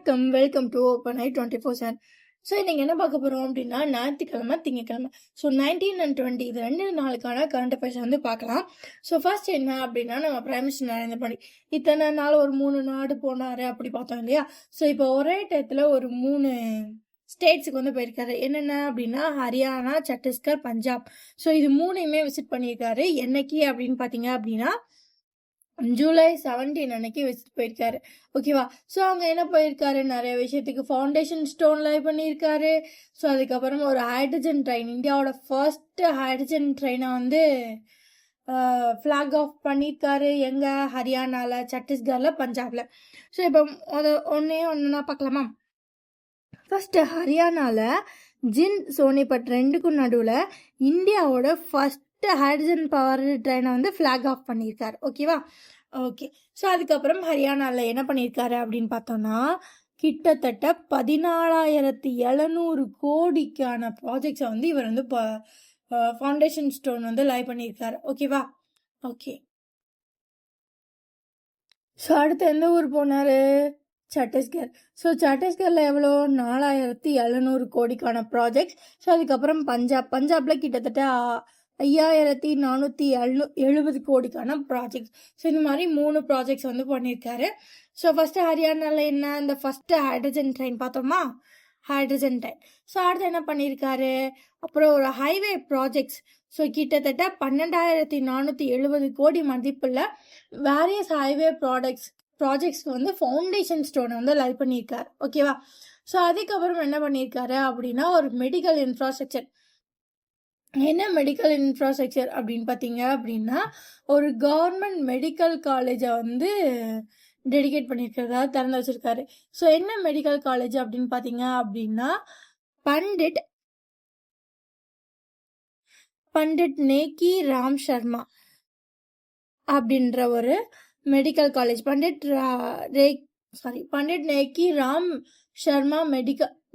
வணக்கம், welcome to open I 24/7. So இன்னைக்கு என்ன பார்க்க போகிறோம் அப்படின்னா ஞாயிற்றுக்கிழமை, திங்கக்கிழமை. ஸோ 19 and 20 இது 2 நாளுக்கான கரண்ட் அஃபேர்ஸ் வந்து பார்க்கலாம். ஸோ ஃபர்ஸ்ட் என்ன அப்படின்னா நம்ம பிரைம் மினிஸ்டர் நரேந்திர மோடி இத்தனை நாள் ஒரு 3 நாடு போனார் அப்படி பார்த்தோம் இல்லையா. ஸோ இப்போ ஒரே டயத்தில் ஒரு 3 ஸ்டேட்ஸுக்கு வந்து போயிருக்காரு. என்னென்ன அப்படின்னா ஹரியானா, சத்தீஸ்கர், பஞ்சாப். ஸோ இது 3யுமே விசிட் பண்ணியிருக்காரு. என்னைக்கு அப்படின்னு பார்த்தீங்க அப்படின்னா ஜூலை 17 அன்னைக்கு விசிட் போயிருக்காரு. ஓகேவா. ஸோ அவங்க என்ன போயிருக்காரு, நிறைய விஷயத்துக்கு ஃபவுண்டேஷன் ஸ்டோன் லைவ் பண்ணியிருக்காரு. ஸோ அதுக்கப்புறம் ஒரு ஹைட்ரஜன் ட்ரெயின், இந்தியாவோட ஃபர்ஸ்ட் ஹைட்ரஜன் ட்ரெயினை வந்து ஃப்ளாக் ஆஃப் பண்ணியிருக்காரு. எங்கே, ஹரியானாவில், சத்தீஸ்கரில், பஞ்சாபில். ஸோ இப்போ அது ஒன்றுனா பார்க்கலாமா. ஃபர்ஸ்ட் ஹரியானாவில் ஜின் சோனிபட் 2க்கும் நடுவில் இந்தியாவோட ஃபர்ஸ்ட் ஹைட்ரஜன் பவர் ட்ரெயினை வந்து ஃப்ளாக் ஆஃப் பண்ணியிருக்காரு. ஓகேவா. ஓகே. ஸோ அதுக்கப்புறம் ஹரியானாவில் என்ன பண்ணியிருக்காரு அப்படின்னு பார்த்தோம்னா கிட்டத்தட்ட 14,700 கோடிக்கான ப்ராஜெக்ட்ஸை வந்து இவர் வந்து ஃபவுண்டேஷன் ஸ்டோன் வந்து லைவ் பண்ணியிருக்காரு. ஓகேவா. ஓகே. ஸோ அடுத்து எந்த ஊர் போனார், சத்தீஸ்கர். ஸோ சத்தீஸ்கரில் எவ்வளோ, 4,700 கோடிக்கான ப்ராஜெக்ட்ஸ். ஸோ அதுக்கப்புறம் பஞ்சாபில் கிட்டத்தட்ட 5,470 கோடிக்கான ப்ராஜெக்ட்ஸ். ஸோ இந்த மாதிரி 3 ப்ராஜெக்ட்ஸ் வந்து பண்ணியிருக்காரு. ஸோ ஃபஸ்ட்டு ஹரியானாவில் என்ன, இந்த ஃபஸ்ட்டு ஹைட்ரஜன் ட்ரெயின் பார்த்தோமா, ஹைட்ரஜன் ட்ரெயின். ஸோ அடுத்து என்ன பண்ணியிருக்காரு, அப்புறம் ஒரு ஹைவே ப்ராஜெக்ட்ஸ். ஸோ கிட்டத்தட்ட 12,470 கோடி மதிப்பில் வேரியஸ் ஹைவே ப்ராஜெக்ட்ஸ்க்கு வந்து ஃபவுண்டேஷன் ஸ்டோனை வந்து லைவ் பண்ணியிருக்காரு. ஓகேவா. ஸோ அதுக்கப்புறம் என்ன பண்ணியிருக்காரு அப்படின்னா ஒரு மெடிக்கல் இன்ஃப்ராஸ்ட்ரக்சர். என்ன மெடிக்கல் இன்ஃப்ராஸ்ட்ரக்சர் அப்படின்னு பார்த்தீங்க அப்படின்னா ஒரு கவர்மெண்ட் மெடிக்கல் காலேஜை வந்து டெடிகேட் பண்ணியிருக்கிறதா திறந்து வச்சிருக்காரு. ஸோ என்ன மெடிக்கல் காலேஜ் அப்படின்னு பார்த்தீங்க அப்படின்னா பண்டிட் நேக்கி ராம் சர்மா அப்படின்ற ஒரு medical college. Pandit Nekki Ram Sharma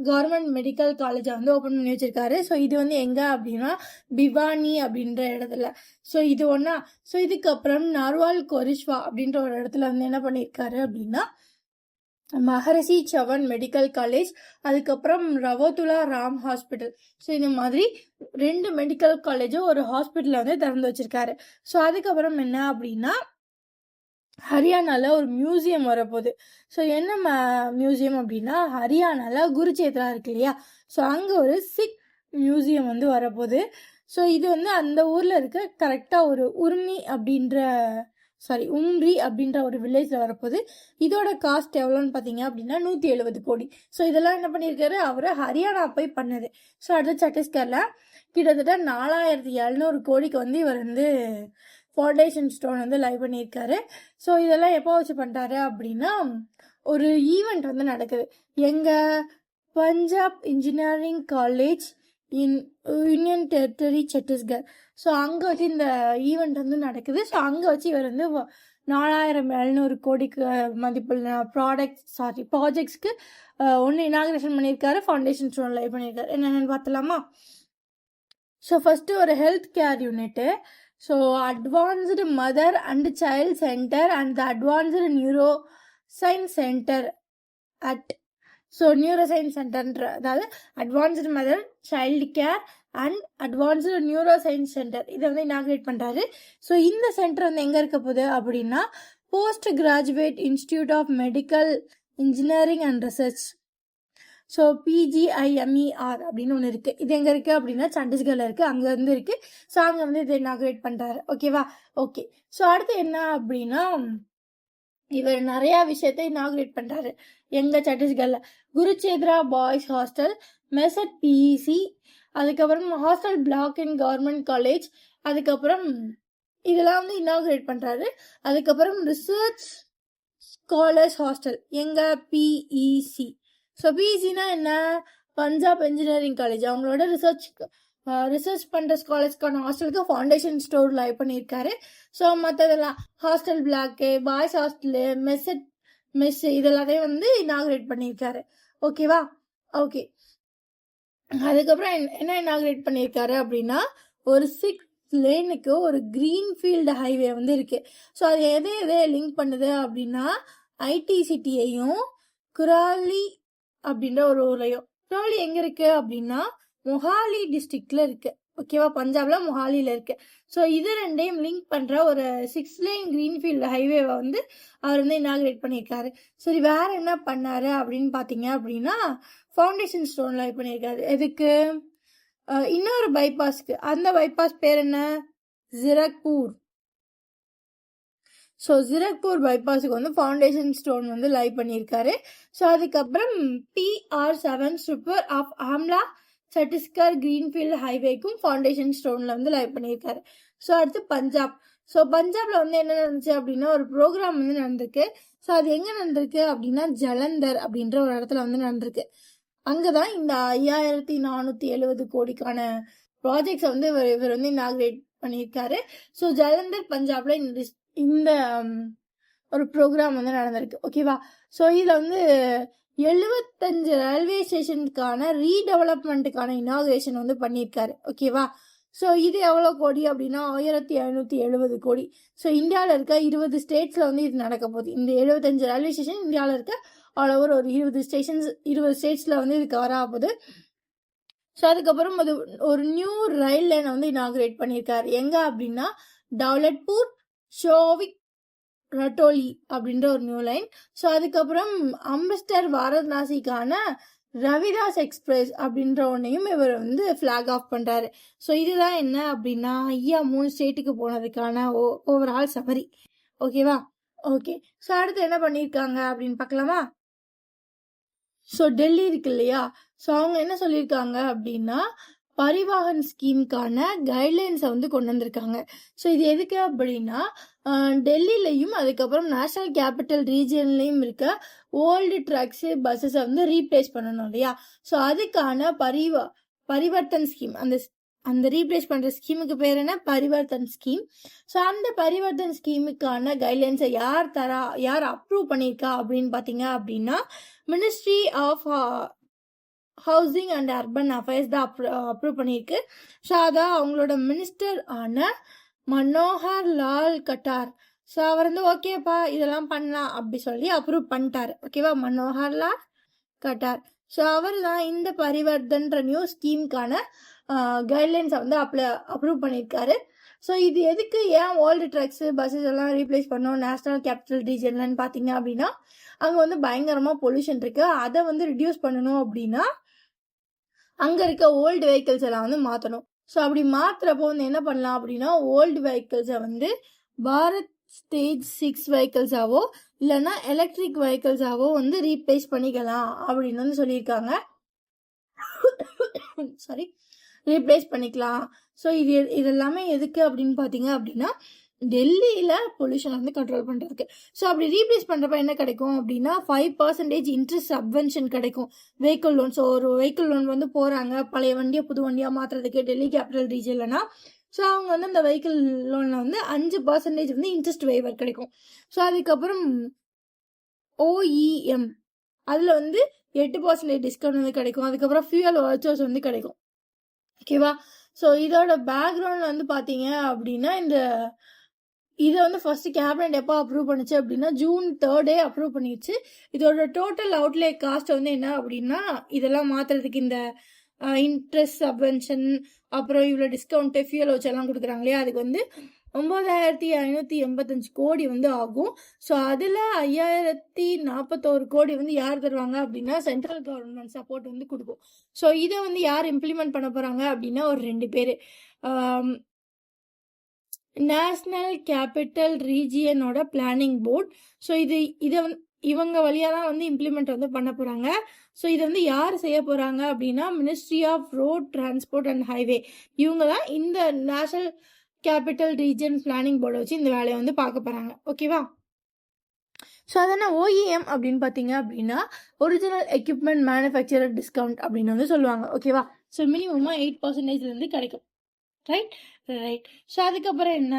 government medical காலேஜை வந்து ஓப்பன் பண்ணி வச்சிருக்காரு. ஸோ இது வந்து எங்கே அப்படின்னா பிவானி அப்படின்ற இடத்துல. ஸோ இது ஒன்றா. ஸோ இதுக்கப்புறம் நர்வால் கொரிஷ்வா அப்படின்ற ஒரு இடத்துல வந்து என்ன பண்ணியிருக்காரு அப்படின்னா மஹரிஷி சவன் மெடிக்கல் காலேஜ், அதுக்கப்புறம் ரவோதுலா ராம் ஹாஸ்பிட்டல். ஸோ இந்த மாதிரி 2 மெடிக்கல் காலேஜும் ஒரு ஹாஸ்பிட்டலில் வந்து திறந்து வச்சிருக்காரு. ஸோ அதுக்கப்புறம் என்ன அப்படின்னா ஹரியானாவில் ஒரு மியூசியம் வரப்போகுது. ஸோ என்ன மியூசியம் அப்படின்னா ஹரியானாவில் குருச்சேத்ரா இருக்கு இல்லையா. ஸோ அங்கே ஒரு சிக் மியூசியம் வந்து வரப்போகுது. ஸோ இது வந்து அந்த ஊரில் இருக்க கரெக்டாக ஒரு உம்ரி அப்படின்ற ஒரு வில்லேஜில் வரப்போகுது. இதோட காஸ்ட் எவ்வளோன்னு பார்த்தீங்க அப்படின்னா 170 கோடி. ஸோ இதெல்லாம் என்ன பண்ணியிருக்காரு, அவர் ஹரியானா போய் பண்ணது. ஸோ அடுத்து சத்தீஸ்கரில் கிட்டத்தட்ட 4,700 கோடிக்கு வந்து இவர் வந்து ஃபவுண்டேஷன் ஸ்டோன் வந்து லைவ் பண்ணியிருக்காரு. ஸோ இதெல்லாம் எப்போ வச்சு பண்ணிட்டாரு அப்படின்னா ஒரு ஈவெண்ட் வந்து நடக்குது. எங்கள் பஞ்சாப் இன்ஜினியரிங் காலேஜ் இன் யூனியன் டெரிட்டரி சத்தீஸ்கர். ஸோ அங்கே வச்சு இந்த ஈவெண்ட் வந்து நடக்குது. ஸோ அங்கே வச்சு இவர் வந்து 4,700 கோடிக்கு மதிப்புள்ள ப்ராஜெக்ட்ஸ்க்கு ஒன்று இனாகிரேஷன் பண்ணியிருக்காரு, ஃபவுண்டேஷன் ஸ்டோன் லைவ் பண்ணியிருக்காரு. என்னென்னு பார்த்தலாமா. ஸோ ஃபஸ்ட்டு ஒரு health care unit. So advanced mother and child center and the advanced neuroscience center நியூரோசைன்ஸ் சென்டர்ன்ற, அதாவது advanced mother child care and advanced neuroscience center இதை வந்து இனாகிரேட் பண்ணுறாரு. ஸோ இந்த சென்டர் வந்து எங்கே இருக்க போகுது அப்படின்னா post graduate institute of medical engineering and research. So PGIMER அப்படின்னு ஒன்று இருக்குது. இது எங்கே இருக்குது அப்படின்னா சத்தீஸ்கரில் இருக்குது, அங்கே வந்து இருக்குது. ஸோ அங்கே வந்து இதை இனாகிரேட் பண்ணுறாரு. ஓகேவா. ஓகே. ஸோ அடுத்து என்ன அப்படின்னா இவர் நிறையா விஷயத்தை இனாகிரேட் பண்ணுறாரு. எங்கள் சத்தீஸ்கரில் குருச்சேத்ரா பாய்ஸ் ஹாஸ்டல், மெசட் PEC, அதுக்கப்புறம் hostel block in government college, அதுக்கப்புறம் இதெல்லாம் வந்து இனாகிரேட் பண்ணுறாரு. அதுக்கப்புறம் ரிசர்ச் ஸ்காலர்ஸ் ஹாஸ்டல் எங்கள் PEC. ஸோ PECனா என்ன, பஞ்சாப் இன்ஜினியரிங் காலேஜ், அவங்களோட ரிசர்ச் பண்ணுற ஸ்காலர்ஸ்க்கான ஹாஸ்டலுக்கு ஃபவுண்டேஷன் ஸ்டோர் லைவ் பண்ணியிருக்காரு. ஸோ மற்றதெல்லாம் hostel block, boys hostel, mess இதெல்லாத்தையும் வந்து இனாகிரேட் பண்ணியிருக்காரு. ஓகேவா. ஓகே. அதுக்கப்புறம் என்ன இனாகிரேட் பண்ணியிருக்காரு அப்படின்னா ஒரு 6 லேனுக்கு ஒரு கிரீன்ஃபீல்டு ஹைவே வந்து இருக்குது. ஸோ அது எதை லிங்க் பண்ணுது அப்படின்னா IT சிட்டியையும் குராலி அப்படின்ற ஒரு ஊர்லையும். குராலி எங்க இருக்கு அப்படின்னா மொஹாலி டிஸ்ட்ரிக்ட்ல இருக்கு. ஓகேவா, பஞ்சாப்ல மொஹாலியில இருக்கு. ஸோ இது ரெண்டையும் லிங்க் பண்ற ஒரு 6 லேன் கிரீன்ஃபீல்டு ஹைவேவை வந்து அவர் வந்து இனாகிரேட் பண்ணியிருக்காரு. சரி, வேற என்ன பண்ணாரு அப்படின்னு பாத்தீங்க அப்படின்னா ஃபவுண்டேஷன் ஸ்டோன் லை பண்ணியிருக்காரு. எதுக்கு? இன்னொரு பைபாஸ்க்கு. அந்த பைபாஸ் பேர் என்ன? ஜிரக்பூர். ஸோ ஜிரக்பூர் பைபாஸுக்கு வந்து ஃபவுண்டேஷன் ஸ்டோன் வந்து லை பண்ணியிருக்காரு. ஸோ அதுக்கப்புறம் PR7 super of Amla Chhattisgarh greenfield ஹைவேக்கும் ஃபவுண்டேஷன் ஸ்டோன்ல வந்து லை பண்ணியிருக்காரு. ஸோ அடுத்து பஞ்சாப். ஸோ பஞ்சாப்ல வந்து என்ன நடந்துச்சு அப்படின்னா ஒரு ப்ரோக்ராம் வந்து நடந்திருக்கு. ஸோ அது எங்க நடந்திருக்கு அப்படின்னா ஜலந்தர் அப்படின்ற ஒரு இடத்துல வந்து நடந்திருக்கு. அங்கதான் இந்த 5470 கோடிக்கான ப்ராஜெக்ட்ஸ் வந்து இவர் வந்து இனாகிரேட் பண்ணியிருக்காரு. ஸோ ஜலந்தர் பஞ்சாப்ல இந்த ஒரு ப்ரோக்ராம் வந்து நடந்திருக்கு. ஓகேவா, ஸோ இதுல வந்து 75 ரயில்வே ஸ்டேஷனுக்கான ரீடெவலப்மெண்ட்டுக்கான இனாகிரேஷன் வந்து பண்ணியிருக்காரு. ஓகேவா, ஸோ இது எவ்வளோ கோடி அப்படின்னா 1570 கோடி. ஸோ இந்தியாவில் இருக்க 20 ஸ்டேட்ஸ்ல வந்து இது நடக்க போகுது. இந்த 75 ரயில்வே ஸ்டேஷன் இந்தியாவில் இருக்க ஆல் ஓவர் ஒரு 20 ஸ்டேட்ஸ்ல வந்து இது கவர் ஆக போகுது. ஸோ அதுக்கப்புறம் அது ஒரு நியூ ரயில் லைனை வந்து இனாகிரேட் பண்ணியிருக்காரு. எங்க அப்படின்னா டவுலட்பூர் ஷோவிக் ரட்டோலி அப்படின்ற ஒரு நியூ லைன். ஸோ அதுக்கப்புறம் அம்ரிஸ்டர் வாரணாசிக்கான ரவிதாஸ் எக்ஸ்பிரஸ் அப்படின்ற ஒன்னையும் இவர் வந்து ஃபிளாக் ஆஃப் பண்றாரு. ஸோ இதுதான் என்ன அப்படின்னா 3 ஸ்டேட்டுக்கு போனதுக்கான ஓவரால் சமரி. ஓகேவா, ஓகே. ஸோ அடுத்து என்ன பண்ணியிருக்காங்க அப்படின்னு பார்க்கலாமா? ஸோ டெல்லி இருக்கு இல்லையா, ஸோ அவங்க என்ன சொல்லியிருக்காங்க அப்படின்னா பரிவாகன் ஸ்கீமுக்கான கைட்லைன்ஸை வந்து கொண்டு வந்திருக்காங்க. ஸோ இது எதுக்கு அப்படின்னா டெல்லியிலையும் அதுக்கப்புறம் நேஷனல் கேபிட்டல் ரீஜன்லையும் இருக்க ஓல்டு ட்ரக்ஸு பஸ்ஸஸை வந்து ரீப்ளேஸ் பண்ணணும் இல்லையா. ஸோ அதுக்கான பரிவர்த்தன் ஸ்கீம், அந்த ரீப்ளேஸ் பண்ற ஸ்கீமுக்கு பேர் என்ன? பரிவர்த்தன் ஸ்கீம். ஸோ அந்த பரிவர்த்தன் ஸ்கீமுக்கான கைட்லைன்ஸை யார் அப்ரூவ் பண்ணியிருக்கா அப்படின்னு பார்த்தீங்க அப்படின்னா ministry of housing and urban affairs தான் அப்ரூவ் பண்ணியிருக்கு. ஸோ அதான் அவங்களோட மினிஸ்டர் ஆன மனோகர் லால் கட்டார். ஸோ அவர் வந்து ஓகேப்பா இதெல்லாம் பண்ணலாம் அப்படி சொல்லி அப்ரூவ் பண்ணிட்டாரு. ஓகேவா, மனோகர் லால் கட்டார். ஸோ அவர் தான் இந்த பரிவர்த்தன்ற நியூ ஸ்கீமுக்கான கைட்லைன்ஸை வந்து அப்ரூவ் பண்ணியிருக்காரு. ஸோ இது எதுக்கு, ஏன் ஓல்டு ட்ரக்ஸு பஸ்ஸஸ் எல்லாம் ரீப்ளேஸ் பண்ணோம் நேஷனல் கேபிட்டல் ரீஜன்லன்னு பார்த்தீங்க அப்படின்னா அங்கே வந்து பயங்கரமாக பொல்யூஷன் இருக்கு. அதை வந்து ரிடியூஸ் பண்ணணும் அப்படின்னா அங்கே இருக்க ஓல்டு வெஹிக்கிள்ஸ் எல்லாம் வந்து மாற்றணும். ஸோ அப்படி மாற்றுறப்போ வந்து என்ன பண்ணலாம் அப்படின்னா ஓல்டு வெஹிக்கிள்ஸை வந்து பாரத் ஸ்டேஜ் 6 வெஹிக்கிள்ஸாவோ இல்லைன்னா எலக்ட்ரிக் வெஹிக்கிள்ஸாவோ வந்து ரீப்ளேஸ் பண்ணிக்கலாம் அப்படின்னு வந்து சொல்லியிருக்காங்க. சாரி, ரீப்ளேஸ் பண்ணிக்கலாம். ஸோ இது எல்லாமே எதுக்கு அப்படின்னு பார்த்தீங்க அப்படின்னா டெல்லியில பொல்யூஷன் வந்து கண்ட்ரோல் பண்றதுக்கு. ஸோ அப்படி ரீப்ளேஸ் பண்றப்ப என்ன கிடைக்கும் அப்படின்னா 5% இன்ட்ரெஸ்ட் சப்வென்ஷன் கிடைக்கும் வெஹிக்கிள் லோன். ஸோ ஒரு வெஹிக்கிள் லோன் வந்து போறாங்க பழைய வண்டியை புது வண்டியா மாத்துறதுக்கு டெல்லி கேபிட்டல் ரீஜன்லனா, ஸோ அவங்க வந்து அந்த வெஹிக்கிள் லோன்ல வந்து 5% வந்து இன்ட்ரெஸ்ட் வேவர் கிடைக்கும். ஸோ அதுக்கப்புறம் OEM அதுல வந்து 8% டிஸ்கவுண்ட் வந்து கிடைக்கும். அதுக்கப்புறம் ஃபியூயல் வவுச்சர்ஸ் வந்து கிடைக்கும். ஓகேவா, ஸோ இதோட பேக்ரவுண்ட்ல வந்து பாத்தீங்க அப்படின்னா இதை வந்து ஃபர்ஸ்ட் கேபினட் எப்போ அப்ரூவ் பண்ணுச்சு அப்படின்னா June 3 அப்ரூவ் பண்ணிடுச்சு. இதோட டோட்டல் அவுட்லே காஸ்ட் வந்து என்ன அப்படின்னா இதெல்லாம் மாத்துறதுக்கு இந்த இன்ட்ரெஸ்ட் சப்வென்ஷன் அப்புறம் இவ்வளோ டிஸ்கவுண்ட் ஃபியூல் வச்சு எல்லாம் கொடுக்குறாங்க இல்லையா, அதுக்கு வந்து 9585 கோடி வந்து ஆகும். ஸோ அதில் 5041 கோடி வந்து யார் தருவாங்க அப்படின்னா சென்ட்ரல் கவர்மெண்ட் சப்போர்ட் வந்து கொடுக்கும். ஸோ இதை வந்து யார் இம்ப்ளிமெண்ட் பண்ண போறாங்க அப்படின்னா ஒரு 2 பேர் நேஷனல் கேபிட்டல் ரீஜியனோட பிளானிங் போர்ட். ஸோ இவங்க வழியாக தான் வந்து இம்ப்ளிமெண்ட் வந்து பண்ண போகிறாங்க. ஸோ இதை வந்து யார் செய்ய போகிறாங்க அப்படின்னா ministry of road transport and highway. இவங்க தான் இந்த நேஷனல் கேபிட்டல் ரீஜன் பிளானிங் போர்டை வச்சு இந்த வேலையை வந்து பார்க்க போகிறாங்க. ஓகேவா, ஸோ அதனால் OEM அப்படின்னு பார்த்தீங்க அப்படின்னா ஒரிஜினல் எக்யூப்மெண்ட் மேனுஃபேக்சரர் டிஸ்கவுண்ட் அப்படின்னு வந்து சொல்லுவாங்க. ஓகேவா, ஸோ மினிமமாக 8% கிடைக்கும். ரைட். ஸோ அதுக்கப்புறம் என்ன,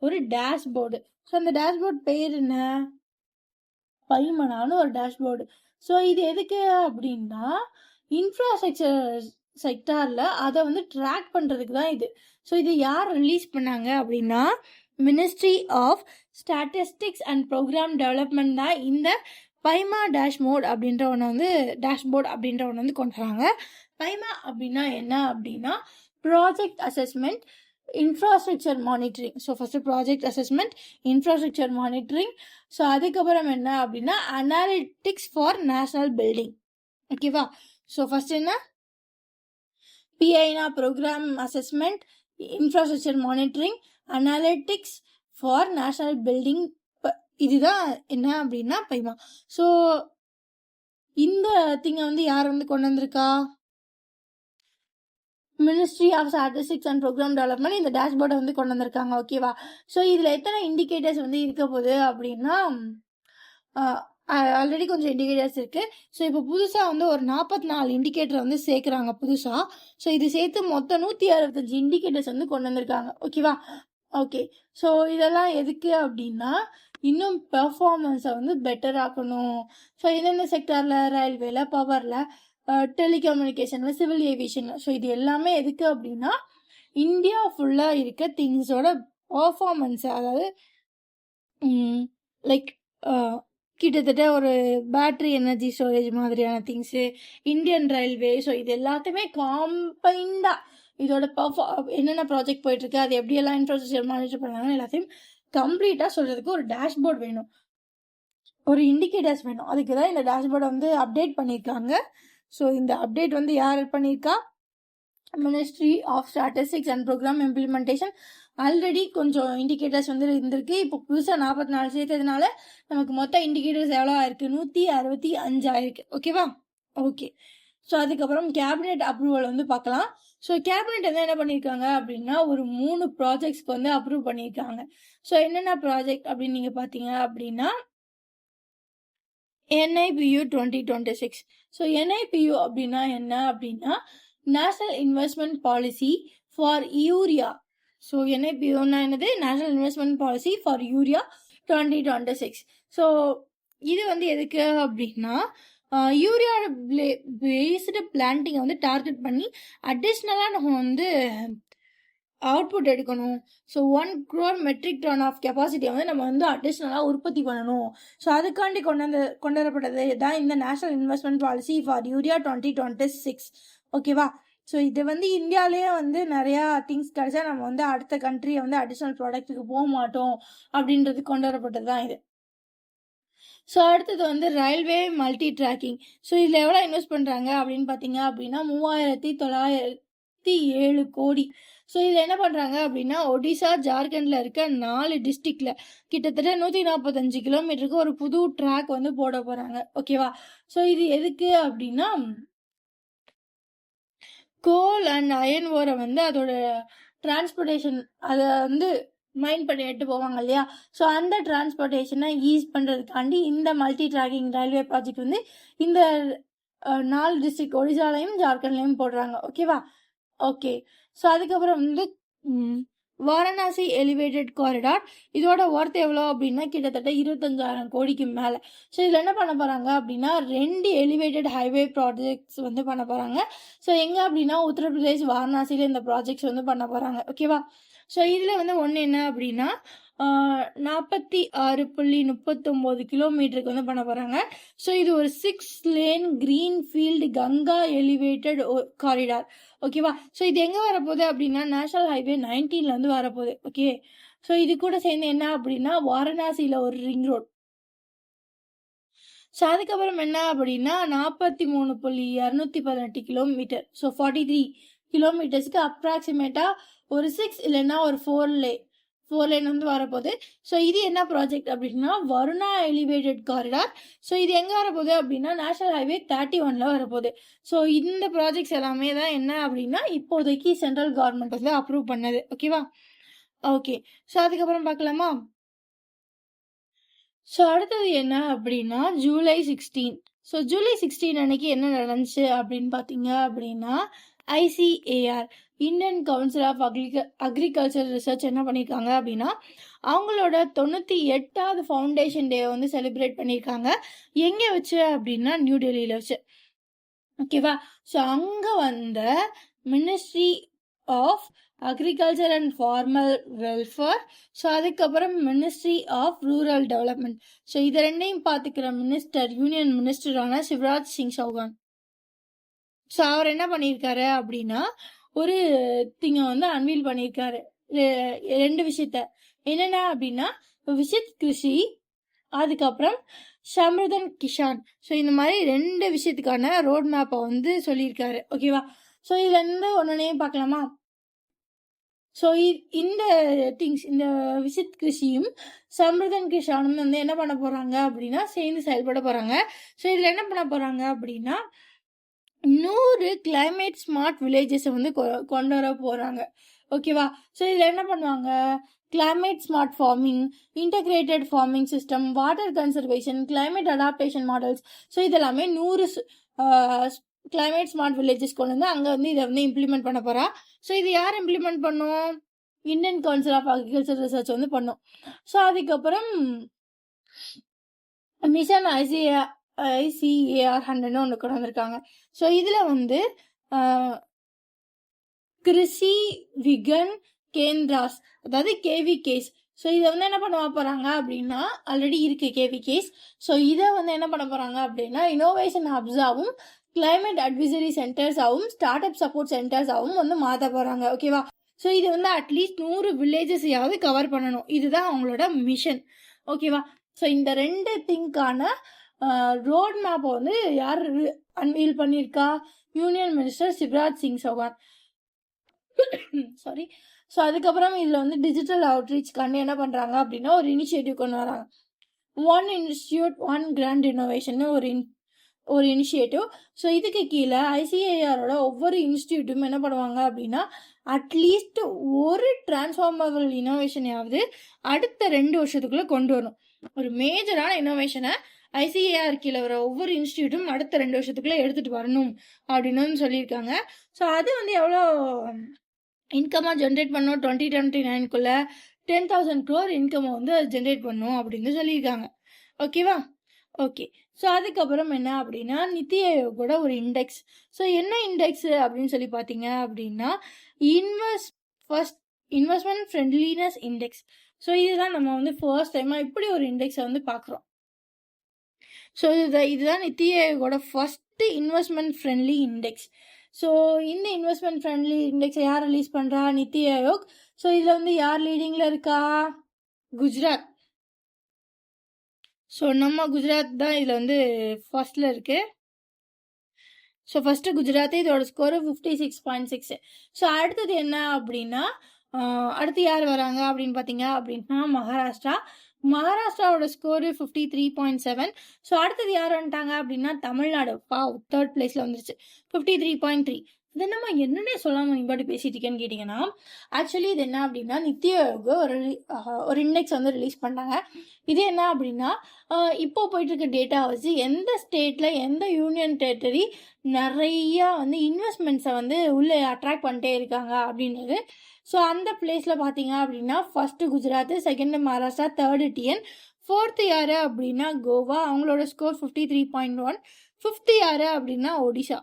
ஒரு டேஷ்போர்டு. ஸோ அந்த டேஷ்போர்ட் பேர் என்ன, பைமனான ஒரு டேஷ்போர்டு. ஸோ இது எதுக்கு அப்படின்னா இன்ஃப்ராஸ்ட்ரக்சர் செக்டார்ல அதை வந்து ட்ராக் பண்றதுக்கு தான் இது. ஸோ இது யார் ரிலீஸ் பண்ணாங்க அப்படின்னா ministry of statistics and programme development தான் இந்த பைமா டேஷ்மோட் அப்படின்ற ஒன்று வந்து டேஷ்போர்ட் அப்படின்ற ஒன்று வந்து கொண்டு வராங்க. பைமா அப்படின்னா என்ன அப்படின்னா project assessment, infrastructure monitoring. So first project assessment, infrastructure monitoring. So அதுக்கப்புறம் என்ன அப்படின்னா அனாலிட்டிக்ஸ் ஃபார் நேஷனல் பில்டிங். ஓகேவா? ஸோ ஃபஸ்ட் என்ன பிஐனா programme assessment, infrastructure monitoring, analytics for national building. இதுதான் என்ன அப்படின்னா பைமா. ஸோ இந்த திங்கை வந்து யார் வந்து கொண்டு வந்திருக்கா? Ministry of statistics and programme development இந்த டேஷ்போர்டை வந்து கொண்டு வந்திருக்காங்க. ஓகேவா? ஸோ இதில் எத்தனை இண்டிகேட்டர்ஸ் வந்து இருக்க போகுது அப்படின்னா ஆல்ரெடி கொஞ்சம் இண்டிகேட்டர்ஸ் இருக்குது. ஸோ இப்போ புதுசாக வந்து ஒரு 44 இண்டிகேட்டர் வந்து சேர்க்குறாங்க புதுசாக. ஸோ இது சேர்த்து மொத்தம் 165 இண்டிகேட்டர்ஸ் வந்து கொண்டு வந்திருக்காங்க. ஓகேவா? ஓகே. ஸோ இதெல்லாம் எதுக்கு அப்படின்னா இன்னும் பெர்ஃபார்மன்ஸை வந்து பெட்டர் ஆக்கணும். ஸோ எந்தெந்த செக்டாரில், ரயில்வேல, பவரில், டெலிகம்யூனிகேஷனில், சிவில் ஏவியேஷனில். ஸோ இது எல்லாமே எதுக்கு அப்படின்னா இந்தியா ஃபுல்லாக இருக்க திங்ஸோட பர்ஃபார்மன்ஸை, அதாவது லைக் கிட்டத்தட்ட ஒரு பேட்ரி எனர்ஜி ஸ்டோரேஜ் மாதிரியான திங்ஸு, இந்தியன் ரயில்வே. ஸோ இது எல்லாத்தையுமே காம்பைண்டாக இதோட என்னென்ன ப்ராஜெக்ட் போயிட்டுருக்கு, அது எப்படியெல்லாம் இன்ஃப்ராஸ்ட்ரக்சர் மானிட்டர் பண்ணாலும் எல்லாத்தையும் கம்ப்ளீட்டாக சொல்கிறதுக்கு ஒரு டேஷ்போர்ட் வேணும், ஒரு இண்டிகேட்டர்ஸ் வேணும். அதுக்கு தான் இந்த டேஷ்போர்டை வந்து அப்டேட் பண்ணியிருக்காங்க. ஸோ இந்த அப்டேட் வந்து யார் பண்ணியிருக்கா? Ministry of statistics and programme implementation. Already கொஞ்சம் இண்டிகேட்டர்ஸ் வந்து இருந்திருக்கு. இப்போ புதுசாக 44 சேர்த்ததுனால நமக்கு மொத்தம் இண்டிகேட்டர்ஸ் எவ்வளோ ஆயிருக்கு? 165 ஆயிருக்கு. ஓகேவா? ஓகே. ஸோ அதுக்கப்புறம் கேபினெட் அப்ரூவல் வந்து பார்க்கலாம். ஸோ கேபினெட் வந்து என்ன பண்ணியிருக்காங்க அப்படின்னா ஒரு 3 ப்ராஜெக்ட்ஸ்க்கு வந்து அப்ரூவ் பண்ணியிருக்காங்க. ஸோ என்னென்ன ப்ராஜெக்ட் அப்படின்னு நீங்கள் பார்த்தீங்க அப்படின்னா NIPU 2026. ஸோ NIPU அப்படின்னா என்ன அப்படின்னா national investment policy for urea. So NIPUன்னா என்னது? National investment policy for urea 2026. So இது வந்து எதுக்கு அப்படின்னா யூரியாவோட பேஸ்டு பிளான்டிங்கை வந்து டார்கெட் பண்ணி அடிஷ்னலாக நம்ம வந்து அவுட்புட் எடுக்கணும். So 1 crore metric tonne of கெப்பாசிட்டியை வந்து நம்ம வந்து அடிஷ்னலாக உற்பத்தி பண்ணணும். ஸோ அதுக்காண்டி கொண்டு வரப்பட்டது தான் இந்த national investment policy for urea 2026. ஓகேவா? ஸோ இது வந்து இந்தியாவிலேயே வந்து நிறையா திங்ஸ் கிடைச்சா நம்ம வந்து அடுத்த கண்ட்ரியை வந்து அடிஷ்னல் ப்ராடக்ட்டுக்கு போக மாட்டோம் அப்படின்றது கொண்டு வரப்பட்டது தான் இது. ஸோ அடுத்தது வந்து ரயில்வே மல்டி ட்ராக்கிங். ஸோ இதில் எவ்வளோ இன்வெஸ்ட் பண்ணுறாங்க அப்படின்னு பார்த்தீங்க அப்படின்னா 3907 கோடி. ஸோ இதில் என்ன பண்ணுறாங்க அப்படின்னா ஒடிசா, ஜார்க்கண்டில் இருக்க 4 டிஸ்ட்ரிக்டில் கிட்டத்தட்ட 145 கிலோமீட்டருக்கு ஒரு புது ட்ராக் வந்து போட போகிறாங்க. ஓகேவா? ஸோ இது எதுக்கு அப்படின்னா கோல் அண்ட் அயன் ஓரை வந்து அதோட டிரான்ஸ்போர்ட்டேஷன் அதை வந்து மைண்ட் பண்ணி எடுத்து போவாங்க இல்லையா? ஸோ அந்த டிரான்ஸ்போர்ட்டேஷனை ஈஸ் பண்ணுறதுக்காண்டி இந்த மல்டி ட்ராக்கிங் ரயில்வே ப்ராஜெக்ட் வந்து இந்த 4 டிஸ்ட்ரிக்ட் ஒடிசாலையும் ஜார்க்கண்ட்லையும் போடுறாங்க. ஓகேவா? ஓகே. ஸோ அதுக்கப்புறம் வந்து வாரணாசி எலிவேட்டட் காரிடார். இதோட ஒர்த் எவ்வளோ அப்படின்னா கிட்டத்தட்ட 25,000 கோடிக்கு மேலே. ஸோ இதில் என்ன பண்ண போகிறாங்க அப்படின்னா 2 எலிவேட்டட் ஹைவே ப்ராஜெக்ட்ஸ் வந்து பண்ண போகிறாங்க. ஸோ எங்கே அப்படின்னா உத்தரப்பிரதேஷ் வாரணாசியில் இந்த ப்ராஜெக்ட்ஸ் வந்து பண்ண போகிறாங்க. ஓகேவா? ஸோ இதில் வந்து ஒன்று என்ன அப்படின்னா 46.39 கிலோமீட்டருக்கு வந்து பண்ண போகிறாங்க. ஸோ இது ஒரு 6 lane green field Ganga elevated corridor. ஓகேவா? ஸோ இது எங்கே வரப்போகுது அப்படின்னா நேஷனல் ஹைவே 19 வந்து வரப்போகுது. ஓகே. ஸோ இது கூட சேர்ந்து என்ன அப்படின்னா வாரணாசியில் ஒரு ரிங் ரோட். ஸோ அதுக்கப்புறம் என்ன அப்படின்னா 43.218 கிலோமீட்டர். ஸோ 43 கிலோமீட்டர்ஸ்க்கு அப்ராக்சிமேட்டாக ஒரு 6 இல்லைன்னா ஒரு 4 லேன் வந்து வரப்போகுது. ஸோ இது என்ன ப்ராஜெக்ட் அப்படின்னா வருணா எலிவேட்டட் காரிடார். ஸோ இது எங்கே வரப்போகுது அப்படின்னா நேஷனல் ஹைவே 31 வரப்போகுது. ஸோ இந்த ப்ராஜெக்ட்ஸ் எல்லாமே தான் என்ன அப்படின்னா இப்போதைக்கு சென்ட்ரல் கவர்மெண்ட் வந்து அப்ரூவ் பண்ணது. ஓகேவா? ஓகே. ஸோ அதுக்கப்புறம் பார்க்கலாமா? ஸோ அடுத்தது என்ன அப்படின்னா ஜூலை 16. ஸோ ஜூலை 16 அன்னைக்கு என்ன நடந்துச்சு அப்படின்னு பார்த்தீங்க அப்படின்னா ICAR Indian council of agriculture research என்ன பண்ணியிருக்காங்க அப்படின்னா அவங்களோட 98வது ஃபவுண்டேஷன் டே வந்து செலிப்ரேட் பண்ணியிருக்காங்க. எங்கே வச்சு அப்படின்னா நியூ டெல்லியில் வச்சு. ஓகேவா? ஸோ அங்கே வந்த ministry of agriculture and farmers welfare. So அதுக்கப்புறம் ministry of rural development. So இதை ரெண்டையும் பார்த்துக்கிற மினிஸ்டர் யூனியன் மினிஸ்டரான சிவராஜ் சிங் சௌகான். ஸோ அவர் என்ன பண்ணியிருக்காரு அப்படின்னா ஒரு திங்கை வந்து அன்வீல் பண்ணியிருக்காரு, ரெண்டு விஷயத்த. என்னென்ன அப்படின்னா விசித் கிருஷி, அதுக்கப்புறம் சம்ருதன் கிஷான். ஸோ இந்த மாதிரி ரெண்டு விஷயத்துக்கான ரோட் மேப்பை வந்து சொல்லியிருக்காரு. ஓகேவா? ஸோ இதுல இருந்து ஒன்னொன்னையும் பார்க்கலாமா? ஸோ இந்த திங்ஸ், இந்த விசித் கிருஷியும் சம்ருதன் கிஷானும் வந்து என்ன பண்ண போறாங்க அப்படின்னா சேர்ந்து செயல்பட போறாங்க. ஸோ இதுல என்ன பண்ண போறாங்க அப்படின்னா 100 கிளைமேட் ஸ்மார்ட் வில்லேஜஸை வந்து கொண்டு வர போறாங்க. ஓகேவா? ஸோ இதில் என்ன பண்ணுவாங்க, climate smart farming, integrated farming system, water conservation, climate adaptation models. So இதெல்லாமே 100 கிளைமேட் ஸ்மார்ட் வில்லேஜஸ் கொண்டு வந்து அங்கே வந்து இதை வந்து இம்ப்ளிமெண்ட் பண்ண போறா. ஸோ இது யார் இம்ப்ளிமெண்ட் பண்ணும்? Indian council of agriculture research வந்து பண்ணும். ஸோ அதுக்கப்புறம் மிஷன் ICAR 100 ஒன்று கொண்டு வந்திருக்காங்க. ஸோ இதில் வந்து கிருஷி விகன் கேந்திராஸ், அதாவது KVKs. ஸோ இதை வந்து என்ன பண்ண போகிறாங்க அப்படின்னா ஆல்ரெடி இருக்கு KVKs. ஸோ இதை வந்து என்ன பண்ண போகிறாங்க அப்படின்னா இனோவேஷன் ஹப்ஸாகவும் கிளைமேட் அட்வைசரி சென்டர்ஸாகவும் ஸ்டார்ட் அப் சப்போர்ட் சென்டர்ஸாகவும் வந்து மாற்ற போகிறாங்க. ஓகேவா? ஸோ இது வந்து அட்லீஸ்ட் 100 வில்லேஜஸையாவது கவர் பண்ணணும். இதுதான் அவங்களோட மிஷன். ஓகேவா? ஸோ இந்த ரெண்டு திங்கான ரோட் மேப்பை வந்து யார் அன்வீல் பண்ணியிருக்கா? Union minister Shivraj Singh Chouhan. Sorry. So அதுக்கப்புறம் இதில் வந்து டிஜிட்டல் அவுட்ரீச்காண்டி என்ன பண்ணுறாங்க அப்படின்னா ஒரு இனிஷியேட்டிவ் கொண்டு வராங்க. 1 இன்ஸ்டியூட் 1 கிராண்ட் இனோவேஷன் ஒரு இனிஷியேட்டிவ். ஸோ இதுக்கு கீழே ICARோட ஒவ்வொரு இன்ஸ்டியூட்டும் என்ன பண்ணுவாங்க அப்படின்னா அட்லீஸ்ட் ஒரு டிரான்ஸ்ஃபார்மபிள் இனோவேஷனையாவது அடுத்த 2 வருஷத்துக்குள்ளே கொண்டு வரணும். ஒரு மேஜரான இனோவேஷனை ICAR கீழே வர ஒவ்வொரு இன்ஸ்டியூட்டும் அடுத்த 2 வருஷத்துக்குள்ளே எடுத்துகிட்டு வரணும் அப்படின்னு சொல்லியிருக்காங்க. ஸோ அது வந்து எவ்வளோ இன்கமாக ஜென்ரேட் பண்ணோம், 2029 10,000 crore இன்கம்மை வந்து ஜென்ரேட் பண்ணும் அப்படின்னு சொல்லியிருக்காங்க. ஓகேவா? ஓகே. ஸோ அதுக்கப்புறம் என்ன அப்படின்னா நித்தி ஆயோகோட ஒரு இண்டெக்ஸ். ஸோ என்ன இண்டெக்ஸ் அப்படின்னு சொல்லி பார்த்தீங்க அப்படின்னா இன்வெஸ்ட்மெண்ட் ஃப்ரெண்ட்லினஸ் இண்டெக்ஸ். ஸோ இதுதான் நம்ம வந்து ஃபர்ஸ்ட் டைமாக இப்படி ஒரு இண்டெக்ஸை வந்து பார்க்குறோம். ஸோ இதுதான் நித்தி ஆயோகோட first investment friendly index. So இந்த இன்வெஸ்ட்மெண்ட் ஃப்ரெண்ட்லி இண்டெக்ஸை யார் ரிலீஸ் பண்ணுறா? நித்தி ஆயோக். ஸோ இதில் வந்து யார் லீடிங்கில் இருக்கா? குஜராத். ஸோ நம்ம குஜராத் தான் இதில் வந்து ஃபர்ஸ்டில் இருக்கு. ஸோ ஃபர்ஸ்ட்டு குஜராத், இதோட ஸ்கோரு 56.6. ஸோ அடுத்தது என்ன அப்படின்னா அடுத்து யார் வராங்க அப்படின்னு பார்த்தீங்க அப்படின்னா மகாராஷ்டிராவோட ஸ்கோரு 53.7. ஸோ அடுத்தது யார் வந்துட்டாங்க அப்படின்னா தமிழ்நாடு. 3rd பிளேஸில் வந்துருச்சு 53.3. இது நம்ம என்னன்னே சொல்லாமல் நீ பாட்டு பேசிட்டு இருக்கேன்னு கேட்டிங்கன்னா ஆக்சுவலி இது என்ன அப்படின்னா நித்தி ஆயோக் ஒரு இண்டெக்ஸ் வந்து ரிலீஸ் பண்ணாங்க. இது என்ன அப்படின்னா இப்போ போயிட்டு இருக்க டேட்டா வச்சு எந்த ஸ்டேட்டில் எந்த யூனியன் டெரிட்டரி நிறையா வந்து இன்வெஸ்ட்மெண்ட்ஸை வந்து உள்ளே அட்ராக்ட் பண்ணிட்டே இருக்காங்க அப்படின்றது. ஸோ அந்த பிளேஸில் பார்த்தீங்க அப்படின்னா first Gujarat, second Maharashtra, 3rd TN, 4th யார் அப்படின்னா கோவா, அவங்களோட ஸ்கோர் 53.1. 5th யார் அப்படின்னா ஒடிஷா,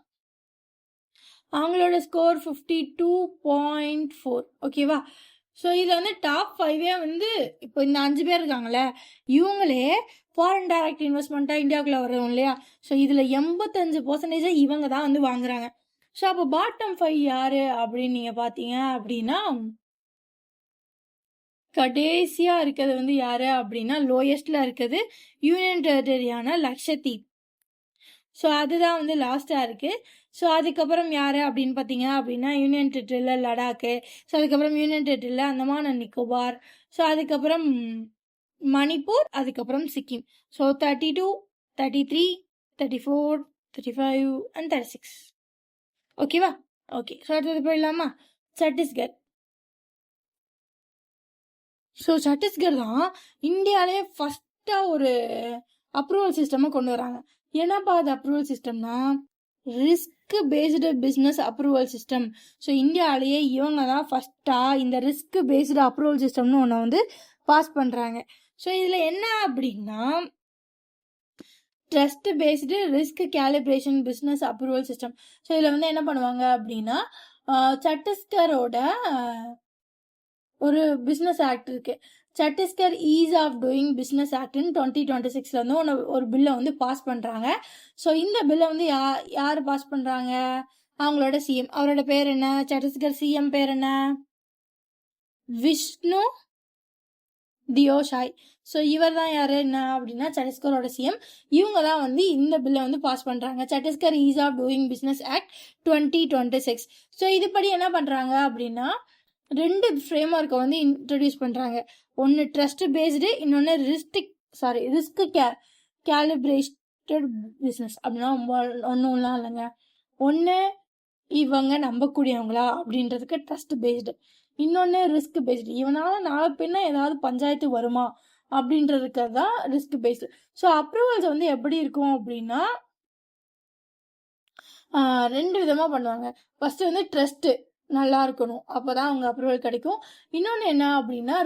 அவங்களோட ஸ்கோர் 52.4. ஓகேவா? ஸோ இதில் வந்து டாப் 5 வந்து இப்போ இந்த 5 பேர் இருக்காங்களே இவங்களே ஃபாரின் டைரக்ட் இன்வெஸ்ட்மெண்ட்டாக இந்தியாவுக்குள்ளே வரும் இல்லையா? ஸோ இதில் 85% இவங்க தான் வந்து வாங்குறாங்க. ஸோ அப்போ பாட்டம் 5 யார் அப்படின்னு நீங்கள் பார்த்தீங்க அப்படின்னா கடைசியாக இருக்கிறது வந்து யார் அப்படின்னா லோயஸ்டில் இருக்கிறது யூனியன் டெரிட்டரியான லக்ஷதீப். ஸோ அதுதான் வந்து லாஸ்ட்டாக இருக்குது. ஸோ அதுக்கப்புறம் யார் அப்படின்னு பார்த்தீங்க அப்படின்னா யூனியன் டெரிட்டரியில் லடாக்கு, ஸோ அதுக்கப்புறம் யூனியன் டெரிட்டரியில் அந்தமான் அண்ட் நிக்கோபார், ஸோ அதுக்கப்புறம் மணிப்பூர், அதுக்கப்புறம் சிக்கிம். So 32, 33, 34, 35 and 36. ஓகேவா? ஓகே. ஸோ அடுத்தது போயிடலாமா? சத்தீஸ்கர். ஸோ சத்தீஸ்கர் தான் இந்தியாவிலே ஃபஸ்ட்டாக ஒரு அப்ரூவல் சிஸ்டமாக கொண்டு வராங்க. என்னப்பா அது அப்ரூவல் சிஸ்டம்னா risk based business approval system. So இந்தியாவிலேயே இவங்க தான் ஃபஸ்ட்டாக இந்த ரிஸ்க் பேஸ்டு அப்ரூவல் சிஸ்டம்னு ஒன்று வந்து பாஸ் பண்ணுறாங்க. ஸோ இதில் என்ன அப்படின்னா trust based risk calibration business approval system. So இதில் வந்து என்ன பண்ணுவாங்க அப்படின்னா சத்தீஸ்கரோட ஒரு பிஸ்னஸ் ஆக்ட் இருக்கு. Chhattisgarh ease of doing business ஆக்ட்னு 2026 வந்து ஒரு பில்லை வந்து பாஸ் பண்ணுறாங்க. ஸோ இந்த பில்லை வந்து யார் பாஸ் பண்ணுறாங்க? அவங்களோட சிஎம். அவரோட பேர் என்ன? சத்தீஸ்கர் சிஎம் பேர் என்ன? விஷ்ணு தியோஷாய். ஸோ இவர் தான் யார் என்ன அப்படின்னா சத்தீஸ்கரோட சிஎம். இவங்க தான் வந்து இந்த பில்லை வந்து பாஸ் பண்ணுறாங்க. Chhattisgarh ease of doing business act 2026. So இதுபடி என்ன பண்ணுறாங்க அப்படின்னா 2 ஃப்ரேம் ஒர்க்கை வந்து இன்ட்ரடியூஸ் பண்ணுறாங்க. ஒன்று ட்ரஸ்ட் பேஸ்டு, இன்னொன்று ரிஸ்க் கேலிப்ரேட்டட் பிஸ்னஸ். அப்படின்னா ஒன்றும்லாம் இல்லைங்க. ஒன்று இவங்க நம்பக்கூடியவங்களா அப்படின்றதுக்கு ட்ரஸ்ட் பேஸ்டு, இன்னொன்று ரிஸ்க் பேஸ்டு. இவனால் நாளை பின்ன ஏதாவது பஞ்சாயத்து வருமா அப்படின்றதுக்கு தான் ரிஸ்க் பேஸ்டு. ஸோ அப்ரூவல்ஸ் வந்து எப்படி இருக்கும் அப்படின்னா 2 விதமாக பண்ணுவாங்க. ஃபர்ஸ்ட் வந்து ட்ரஸ்ட்டு நல்லா இருக்கணும், அப்போதான் அவங்க அப்ரூவல் கிடைக்கும். இன்னொன்று என்ன அப்படின்னா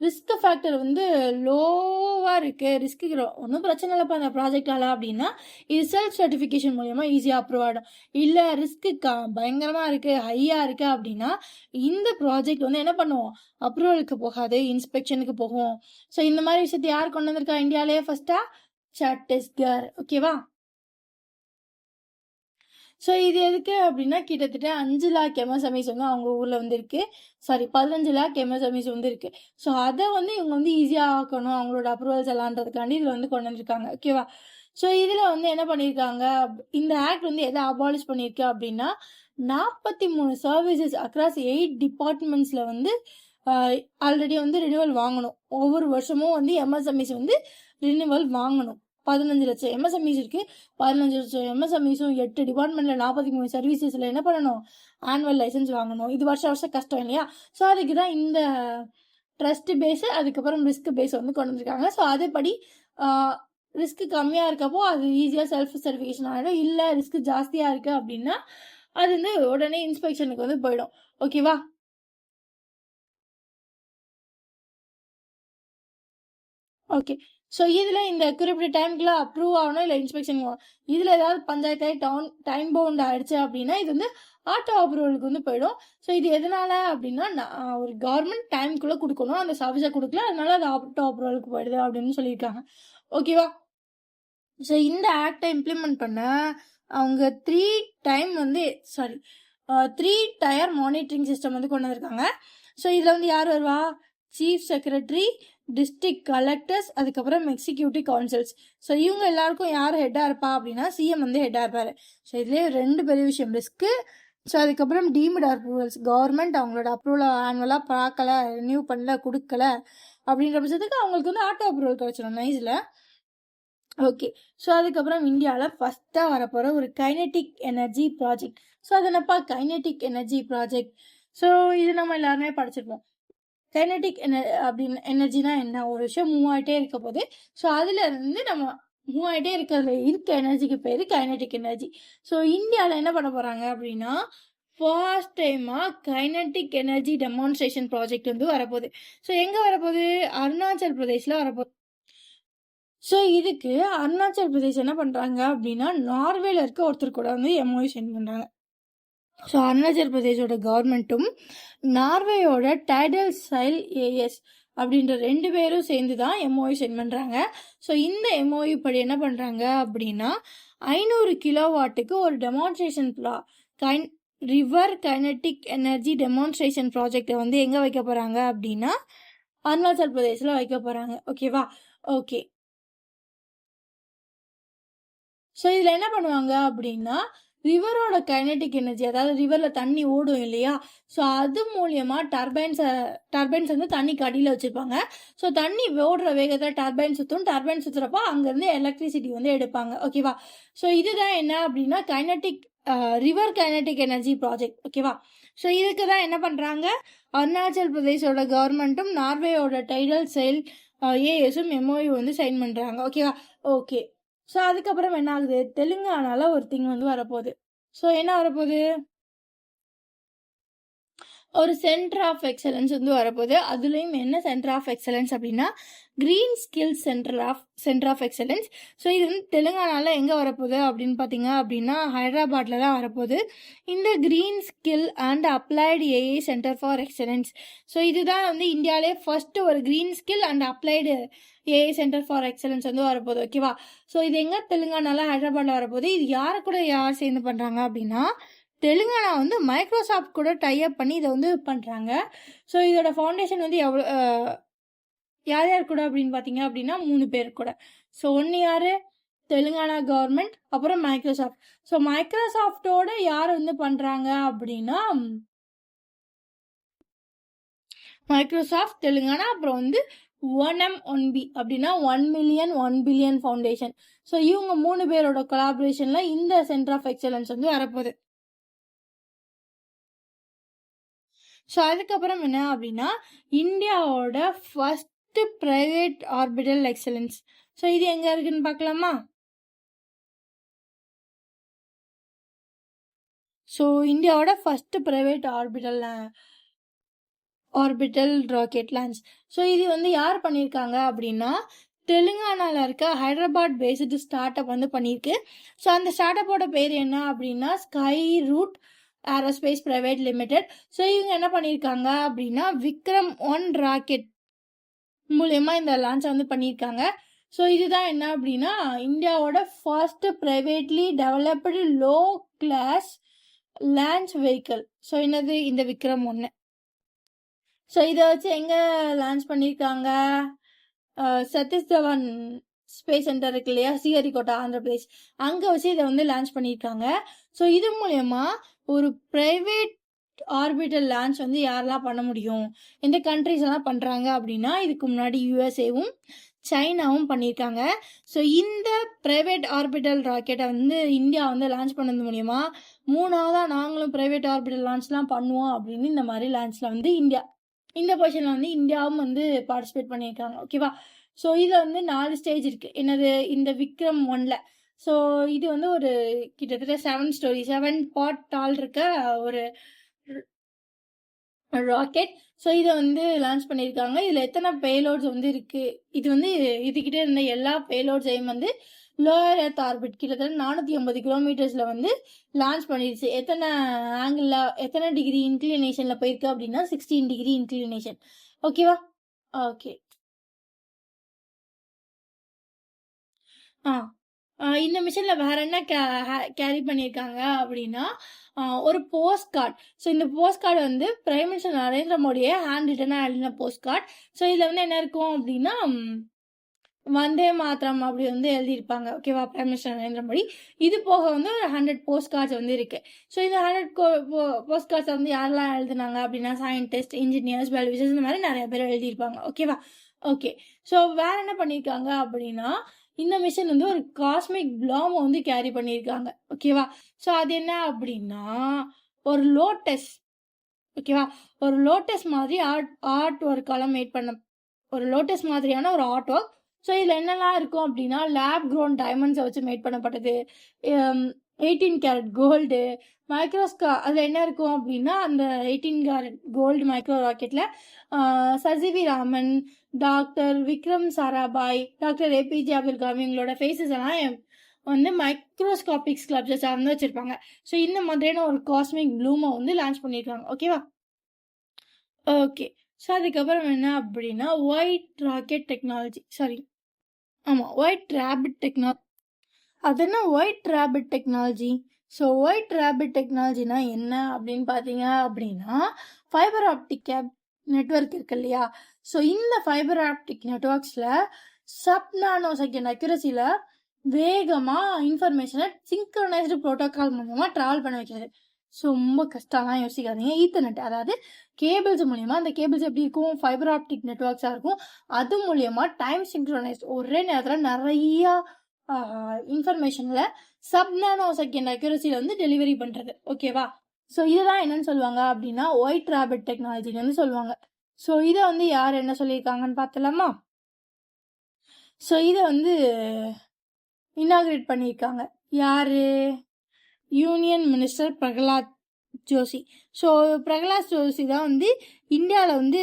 ரிஸ்க் ஃபேக்டர் வந்து லோவாக இருக்கு, ரிஸ்க்கு ஒன்றும் பிரச்சனை இல்லைப்பா அந்த ப்ராஜெக்டால அப்படின்னா இது செல்ஃப் சர்டிஃபிகேஷன் மூலயமா ஈஸியாக அப்ரூவ் ஆகிடும். இல்லை ரிஸ்க்கு பயங்கரமாக இருக்கு, ஹையாக இருக்கு அப்படின்னா இந்த ப்ராஜெக்ட் வந்து என்ன பண்ணுவோம், அப்ரூவலுக்கு போகாது, இன்ஸ்பெக்ஷனுக்கு போகும். ஸோ இந்த மாதிரி விஷயத்தை யார் கொண்டு வந்திருக்கா இந்தியாவிலேயே ஃபர்ஸ்டா? சத்தீஸ்கர். ஓகேவா? ஸோ இது எதுக்கு அப்படின்னா கிட்டத்தட்ட 5 lakh MSMEs வந்து அவங்க ஊரில் வந்து இருக்கு. 15 lakh MSMEs வந்து இருக்கு. ஸோ அதை வந்து இவங்க வந்து ஈஸியாக ஆக்கணும் அவங்களோட அப்ரூவல்ஸ் எல்லான்றதுக்காண்டி இதில் வந்து கொண்டு வந்திருக்காங்க. ஓகேவா? ஸோ இதில் வந்து என்ன பண்ணியிருக்காங்க, இந்த ஆக்ட் வந்து எதை அபாலிஷ் பண்ணியிருக்கு அப்படின்னா 43 சர்வீசஸ் அக்ராஸ் 8 டிபார்ட்மெண்ட்ஸில் வந்து ஆல்ரெடி வந்து ரினிவல் வாங்கணும். ஒவ்வொரு வருஷமும் வந்து MSMEs வந்து ரினிவல் வாங்கணும். 15 லட்சம் MSMEs இருக்கு. 15 லட்சம் MSMEஸும் 8 டிபார்ட்மெண்ட்ல 43 சர்வீசஸ்ல என்ன பண்ணணும், ஆனுவல் லைசன்ஸ் வாங்கணும். இது வருஷம் கஷ்டம் இல்லையா? ஸோ அதுக்கு தான் இந்த ட்ரஸ்ட் பேஸ், அதுக்கப்புறம் ரிஸ்க் பேஸ் வந்து கொண்டு வந்திருக்காங்க. ஸோ அதுபடி ரிஸ்க் கம்மியாக இருக்கப்போ அது ஈஸியாக செல்ஃப் சர்டிஃபிகேஷன் ஆகிடும். இல்லை ரிஸ்க் ஜாஸ்தியாக இருக்கு அப்படின்னா அது வந்து உடனே இன்ஸ்பெக்ஷனுக்கு வந்து போயிடும். ஓகேவா? ஓகே. ஸோ இதில் இந்த குறிப்பிட்ட டைமுக்குள்ள அப்ரூவ் ஆகணும், இல்லை இன்ஸ்பெக்ஷன் இதில் ஏதாவது பஞ்சாயத்தாய் டைம் பவுண்ட் ஆயிடுச்சு அப்படின்னா இது வந்து ஆட்டோ அப்ரூவலுக்கு வந்து போயிடும். ஸோ இது எதனால அப்படின்னா ஒரு கவர்மெண்ட் டைமுக்குள்ளே கொடுக்கணும், அந்த சர்வீஸை கொடுக்கல, அதனால அது ஆட்டோ அப்ரூவலுக்கு போயிடுது அப்படின்னு சொல்லியிருக்காங்க. ஓகேவா? ஸோ இந்த ஆக்டை இம்ப்ளிமெண்ட் பண்ண அவங்க 3 டயர் மானிட்டரிங் சிஸ்டம் வந்து கொண்டு வந்திருக்காங்க. ஸோ இதில் வந்து யார் வருவா? சீஃப் செக்ரட்டரி, டிஸ்ட்ரிக்ட் கலெக்டர்ஸ், அதுக்கப்புறம் எக்ஸிக்யூட்டிவ் கவுன்சில்ஸ். ஸோ இவங்க எல்லாருக்கும் யார் ஹெட்டாக இருப்பா அப்படின்னா சிஎம் வந்து ஹெட்டாக இருப்பார். ஸோ இதுலேயே 2 பெரிய விஷயம், ரிஸ்க்கு. ஸோ அதுக்கப்புறம் டீம்டு அப்ரூவல்ஸ், கவர்மெண்ட் அவங்களோட அப்ரூவல் ஆனுவலாக பார்க்கல, ரினியூ பண்ணல, கொடுக்கல அப்படின்ற பட்சத்துக்கு அவங்களுக்கு வந்து ஆட்டோ அப்ரூவல் கிடைச்சிடும் நைஸில். ஓகே. ஸோ அதுக்கப்புறம் இந்தியாவில் ஃபஸ்ட்டாக வரப்போகிற ஒரு கைனெட்டிக் எனர்ஜி ப்ராஜெக்ட். ஸோ அது என்னப்பா கைனெட்டிக் எனர்ஜி ப்ராஜெக்ட்? ஸோ இது நம்ம எல்லாருமே படிச்சிருப்போம். கைனெட்டிக் எனர்ஜினா என்ன? ஒரு விஷயம் மூவ் ஆகிட்டே இருக்க போது, ஸோ அதில் இருந்து நம்ம மூவ் ஆகிட்டே இருக்க எனர்ஜிக்கு பேர் கைனெட்டிக் எனர்ஜி. ஸோ இந்தியாவில் என்ன பண்ண போகிறாங்க அப்படின்னா ஃபர்ஸ்ட் டைமாக கைனெட்டிக் எனர்ஜி டெமான்ஸ்ட்ரேஷன் ப்ராஜெக்ட் வந்து வரப்போகுது. ஸோ எங்கே வரப்போகுது? அருணாச்சல் பிரதேஷில் வரப்போகுது. ஸோ இதுக்கு அருணாச்சல் பிரதேஷ் என்ன பண்ணுறாங்க அப்படின்னா நார்வேல இருக்க ஒருத்தர் கூட வந்து MOU சென்ட் பண்ணுறாங்க. ஸோ அருணாச்சல் பிரதேஷோட கவர்மெண்ட்டும் நார்வேயோட டைடல் சைல் AS அப்படின்ற 2 பேரும் சேர்ந்து தான் MOU சென்ட் பண்ணுறாங்க. ஸோ இந்த MOU படி என்ன பண்ணுறாங்க அப்படின்னா 500 கிலோவாட்டுக்கு ஒரு demonstration river kinetic energy demonstration ப்ராஜெக்டை வந்து எங்கே வைக்க போகிறாங்க அப்படின்னா அருணாச்சல் பிரதேஷில் வைக்க போகிறாங்க. ஓகேவா? ஓகே. ஸோ இதில் என்ன பண்ணுவாங்க அப்படின்னா ரிவரோட கைனெட்டிக் எனர்ஜி, அதாவது ரிவரில் தண்ணி ஓடும் இல்லையா, ஸோ அது மூலியமாக டர்பைன்ஸ் வந்து தண்ணிக்கு அடியில் வச்சுருப்பாங்க. ஸோ தண்ணி ஓடுற வேகத்தில் டர்பைன் சுற்றுறப்போ அங்கேருந்து எலக்ட்ரிசிட்டி வந்து எடுப்பாங்க. ஓகேவா? ஸோ இதுதான் என்ன அப்படின்னா ரிவர் கைனெட்டிக் எனர்ஜி ப்ராஜெக்ட். ஓகேவா? ஸோ இதுக்கு தான் என்ன பண்ணுறாங்க, அருணாச்சல் பிரதேஷோட கவர்மெண்ட்டும் நார்வேயோட டைடல் சைல் ASம் MOU வந்து சைன் பண்ணுறாங்க. ஓகேவா? ஓகே. ஸோ அதுக்கப்புறம் என்ன ஆகுது, தெலுங்கானால ஒரு திங் வந்து வரப்போகுது. ஸோ என்ன வரப்போகுது, ஒரு சென்டர் ஆஃப் எக்ஸலன்ஸ் வந்து வரப்போகுது. அதுலேயும் என்ன சென்டர் ஆஃப் எக்ஸலன்ஸ் அப்படின்னா green skills centre of excellence. So இது வந்து தெலுங்கானாவில் எங்கே வரப்போகுது அப்படின்னு பார்த்தீங்க அப்படின்னா ஹைதராபாத்தில் தான் வரப்போகுது இந்த green skill and applied AI centre for excellence. So இதுதான் வந்து இந்தியாவிலே ஃபர்ஸ்ட் ஒரு green skill and applied AI centre for excellence வந்து வரப்போகுது. ஓகேவா? ஸோ இது எங்கே தெலுங்கானாவில் ஹைதராபாத்தில் வரப்போகுது. இது யார் சேர்ந்து பண்ணுறாங்க அப்படின்னா தெலுங்கானா வந்து மைக்ரோசாஃப்ட் கூட டைப் பண்ணி இதை வந்து பண்ணுறாங்க. ஸோ இதோட ஃபவுண்டேஷன் வந்து யார் யார் கூட அப்படின்னு பார்த்தீங்க அப்படின்னா 3 பேர் கூட. ஸோ ஒன்று யார்? தெலுங்கானா கவர்மெண்ட், அப்புறம் மைக்ரோசாஃப்ட். ஸோ மைக்ரோசாஃப்டோட யார் வந்து பண்ணுறாங்க அப்படின்னா மைக்ரோசாஃப்ட், தெலுங்கானா, அப்புறம் வந்து 1M1B அப்படின்னா 1 மில்லியன் 1 பில்லியன் ஃபவுண்டேஷன். ஸோ இவங்க 3 பேரோட கொலாபரேஷனில் இந்த சென்டர் ஆஃப் எக்ஸலன்ஸ் வந்து வரப்போகுது. ஸோ அதுக்கப்புறம் என்ன அப்படின்னா இந்தியாவோட first private orbital excellence. So இது எங்கே இருக்குன்னு பார்க்கலாமா? ஸோ இந்தியாவோட first private orbital rocket launch. So இது வந்து யார் பண்ணியிருக்காங்க அப்படின்னா தெலுங்கானாவில் இருக்க ஹைதராபாத் பேஸ்டு ஸ்டார்ட் அப் வந்து பண்ணியிருக்கு. ஸோ அந்த ஸ்டார்ட் அப்போட பேர் என்ன அப்படின்னா Skyroot aerospace private limited. So இவங்க என்ன பண்ணியிருக்காங்க அப்படின்னா விக்ரம்-1 ராக்கெட் மூலயமா இந்த லான்ச் வந்து பண்ணியிருக்காங்க. ஸோ இதுதான் என்ன அப்படின்னா இந்தியாவோட first privately developed low class launch vehicle. So என்னது இந்த விக்ரம்-1. ஸோ இதை வச்சு எங்கே லான்ச் பண்ணியிருக்காங்க? சதீஷ் தவான் ஸ்பேஸ் சென்டர் இருக்கு இல்லையா, ஸ்ரீஹரிகோட்டா, ஆந்திர பிரதேஷ், அங்கே வச்சு இதை வந்து லான்ச் பண்ணியிருக்காங்க. ஸோ இது மூலயமா ஒரு ப்ரைவேட் ஆர்பிட்டல் லான்ச் வந்து யாரெல்லாம் பண்ண முடியும், எந்த கண்ட்ரிஸ் எல்லாம் பண்ணுறாங்க அப்படின்னா இதுக்கு முன்னாடி யூஎஸ்ஏவும் சைனாவும் பண்ணியிருக்காங்க. ஸோ இந்த ப்ரைவேட் ஆர்பிட்டல் ராக்கெட்டை வந்து இந்தியா வந்து லான்ச் பண்ணது மூலயமா 3ஆவதாக நாங்களும் ப்ரைவேட் ஆர்பிட்டல் லான்ச்லாம் பண்ணுவோம் அப்படின்னு இந்த மாதிரி லான்ச்சில் வந்து இந்த பொசிஷனில் வந்து இந்தியாவும் வந்து பார்ட்டிசிபேட் பண்ணியிருக்காங்க. ஓகேவா? ஸோ இதில் வந்து 4 ஸ்டேஜ் இருக்குது. என்னது இந்த விக்ரம்-1ல. ஸோ இது வந்து ஒரு கிட்டத்தட்ட 7 பார்ட் டால் இருக்க ஒரு ராக்கெட். ஸோ இதை வந்து லான்ச் பண்ணியிருக்காங்க. இதில் எத்தனை பேலோட்ஸ் வந்து இருக்குது? இது வந்து இதுக்கிட்டே இருந்த எல்லா பேலோட்ஸையும் வந்து லோயர் எர்த் ஆர்பிட் கிட்டத்தட்ட 480 கிலோமீட்டர்ஸில் வந்து லான்ச் பண்ணிடுச்சு. எத்தனை ஆங்கிளில், எத்தனை டிகிரி இன்க்ளினேஷனில் போயிருக்கு அப்படின்னா 16 டிகிரி இன்க்ளினேஷன். ஓகேவா? ஓகே. இந்த மிஷனில் வேற என்ன கேரி பண்ணியிருக்காங்க அப்படின்னா ஒரு போஸ்ட் கார்டு. ஸோ இந்த போஸ்ட் கார்டு வந்து பிரைம் மினிஸ்டர் நரேந்திர மோடியை ஹேண்ட் ரிட்டனாக எழுதின போஸ்ட் கார்டு. ஸோ இதில் வந்து என்ன இருக்கும் அப்படின்னா வந்தே மாத்திரம் அப்படி வந்து எழுதியிருப்பாங்க. ஓகேவா? Prime minister Narendra Modi. இது போக வந்து ஒரு 100 போஸ்ட் கார்ட்ஸ் வந்து இருக்கு. ஸோ இந்த 100 போஸ்ட் கார்ட்ஸ் வந்து யாரெல்லாம் எழுதுனாங்க அப்படின்னா சயின்டிஸ்ட், இன்ஜினியர்ஸ், வெல்விஷர்ஸ், இந்த மாதிரி நிறைய பேர் எழுதியிருப்பாங்க. ஓகேவா? ஓகே. ஸோ வேற என்ன பண்ணியிருக்காங்க அப்படின்னா இந்த மிஷன் வந்து ஒரு காஸ்மிக் ப்ளாம் வந்து கேரி பண்ணியிருக்காங்க. ஓகேவா? ஸோ அது என்ன அப்படின்னா ஒரு லோட்டஸ். ஓகேவா? ஒரு லோட்டஸ் மாதிரி ஆர்ட் ஒர்க்காலம் மேட் பண்ண ஒரு லோட்டஸ் மாதிரியான ஒரு ஆர்ட் ஒர்க். ஸோ இதில் என்னெல்லாம் இருக்கும் அப்படின்னா லேப் க்ரோன் டைமண்ட்ஸை வச்சு மேட் பண்ணப்பட்டது, 18 கேரட் கோல்டு, அதில் என்ன இருக்கும் அப்படின்னா அந்த 18 கேரட் கோல்டு மைக்ரோ ராக்கெட்டில் sir C V Raman, doctor Vikram Sarabhai, doctor A P J Abdul Kalam இவங்களோட ஃபேஸஸ் எல்லாம் வந்து மைக்ரோஸ்காபிக் ஸ்கல்ப்சர்ஸ் வந்து வச்சுருப்பாங்க. ஸோ இந்த மாதிரியான ஒரு காஸ்மிக் ப்ளூமை வந்து லான்ச் பண்ணியிருக்காங்க. ஓகேவா? ஓகே. ஸோ அதுக்கப்புறம் என்ன அப்படின்னா white rocket technology, white rapid technology. அது என்ன white rapid technology? So white rapid டெக்னாலஜினா என்ன அப்படின்னு பார்த்தீங்க அப்படின்னா ஃபைபர் ஆப்டிக் நெட்வொர்க் இருக்கு இல்லையா. ஸோ இந்த ஃபைபர் ஆப்டிக் நெட்வொர்க்ஸில் sub-nano second அக்யூரஸியில் வேகமாக இன்ஃபர்மேஷனை சிங்க்ரனைஸ்டு ப்ரோட்டோகால் மூலமாக ட்ராவல் பண்ண வைக்கிறது. ஸோ ரொம்ப கஷ்டம்லாம் யோசிக்காதீங்க. ஈத்தர்நெட், அதாவது கேபிள்ஸ் மூலியமாக, அந்த கேபிள்ஸ் எப்படி இருக்கும், ஃபைபர் ஆப்டிக் நெட்வொர்க்ஸாக இருக்கும். அது மூலியமாக டைம் சிங்க்ரனைஸ்ட் ஒரே நேரத்தில் நிறையா இன்ஃபர்மேஷனில் sub-nano second அக்யூரஸியில் வந்து டெலிவரி பண்ணுறது. ஓகேவா? ஸோ இதுதான் என்னன்னு சொல்லுவாங்க அப்படின்னா ஒயிட் ரேபிட் டெக்னாலஜின்னு சொல்லுவாங்க. ஸோ இதை வந்து யார் என்ன சொல்லியிருக்காங்கன்னு பார்த்தலாமா? ஸோ இதை வந்து இனாகிரேட் பண்ணியிருக்காங்க யாரு? Union minister Pralhad Joshi. So Prahlad Joshi தான் வந்து இந்தியாவில் வந்து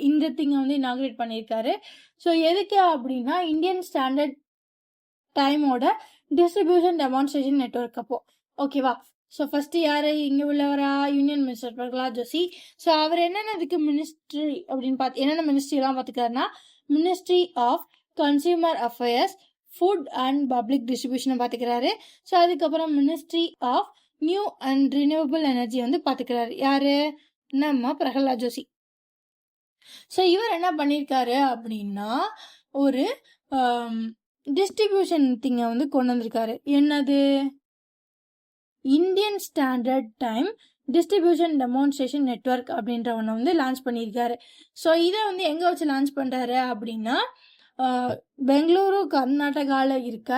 இந்த திங்கை வந்து இனாகிரேட் பண்ணியிருக்காரு. ஸோ எதுக்கு அப்படின்னா இந்தியன் ஸ்டாண்டர்ட் டைமோட டிஸ்ட்ரிபியூஷன் டெமான்ஸ்ட்ரேஷன் நெட்வொர்க் அப்போ. ஓகேவா? ஸோ ஃபர்ஸ்ட் யாரு இங்கே உள்ளவரா? Union minister Pralhad Joshi. So அவர் என்னென்னதுக்கு மினிஸ்ட்ரி அப்படின்னு என்னென்ன மினிஸ்ட்ரிலாம் பார்த்துக்காருன்னா ministry of consumer affairs, food and public டிஸ்ட்ரிபியூஷனை பார்த்துக்கிறாரு. ஸோ அதுக்கப்புறம் ministry of new and renewable energy வந்து பார்த்துக்கிறாரு. யாரு? நம்ம பிரகலாத் ஜோஷி. ஸோ இவர் என்ன பண்ணியிருக்காரு அப்படின்னா ஒரு டிஸ்ட்ரிபியூஷன் திங்கை வந்து கொண்டு வந்திருக்காரு. என்னது? Indian standard time distribution demonstration network அப்படின்ற ஒன்று வந்து லான்ச் பண்ணியிருக்காரு. ஸோ இதை வந்து எங்கே வச்சு லான்ச் பண்ணுறாரு அப்படின்னா பெங்களூரு கர்நாடகாவில் இருக்க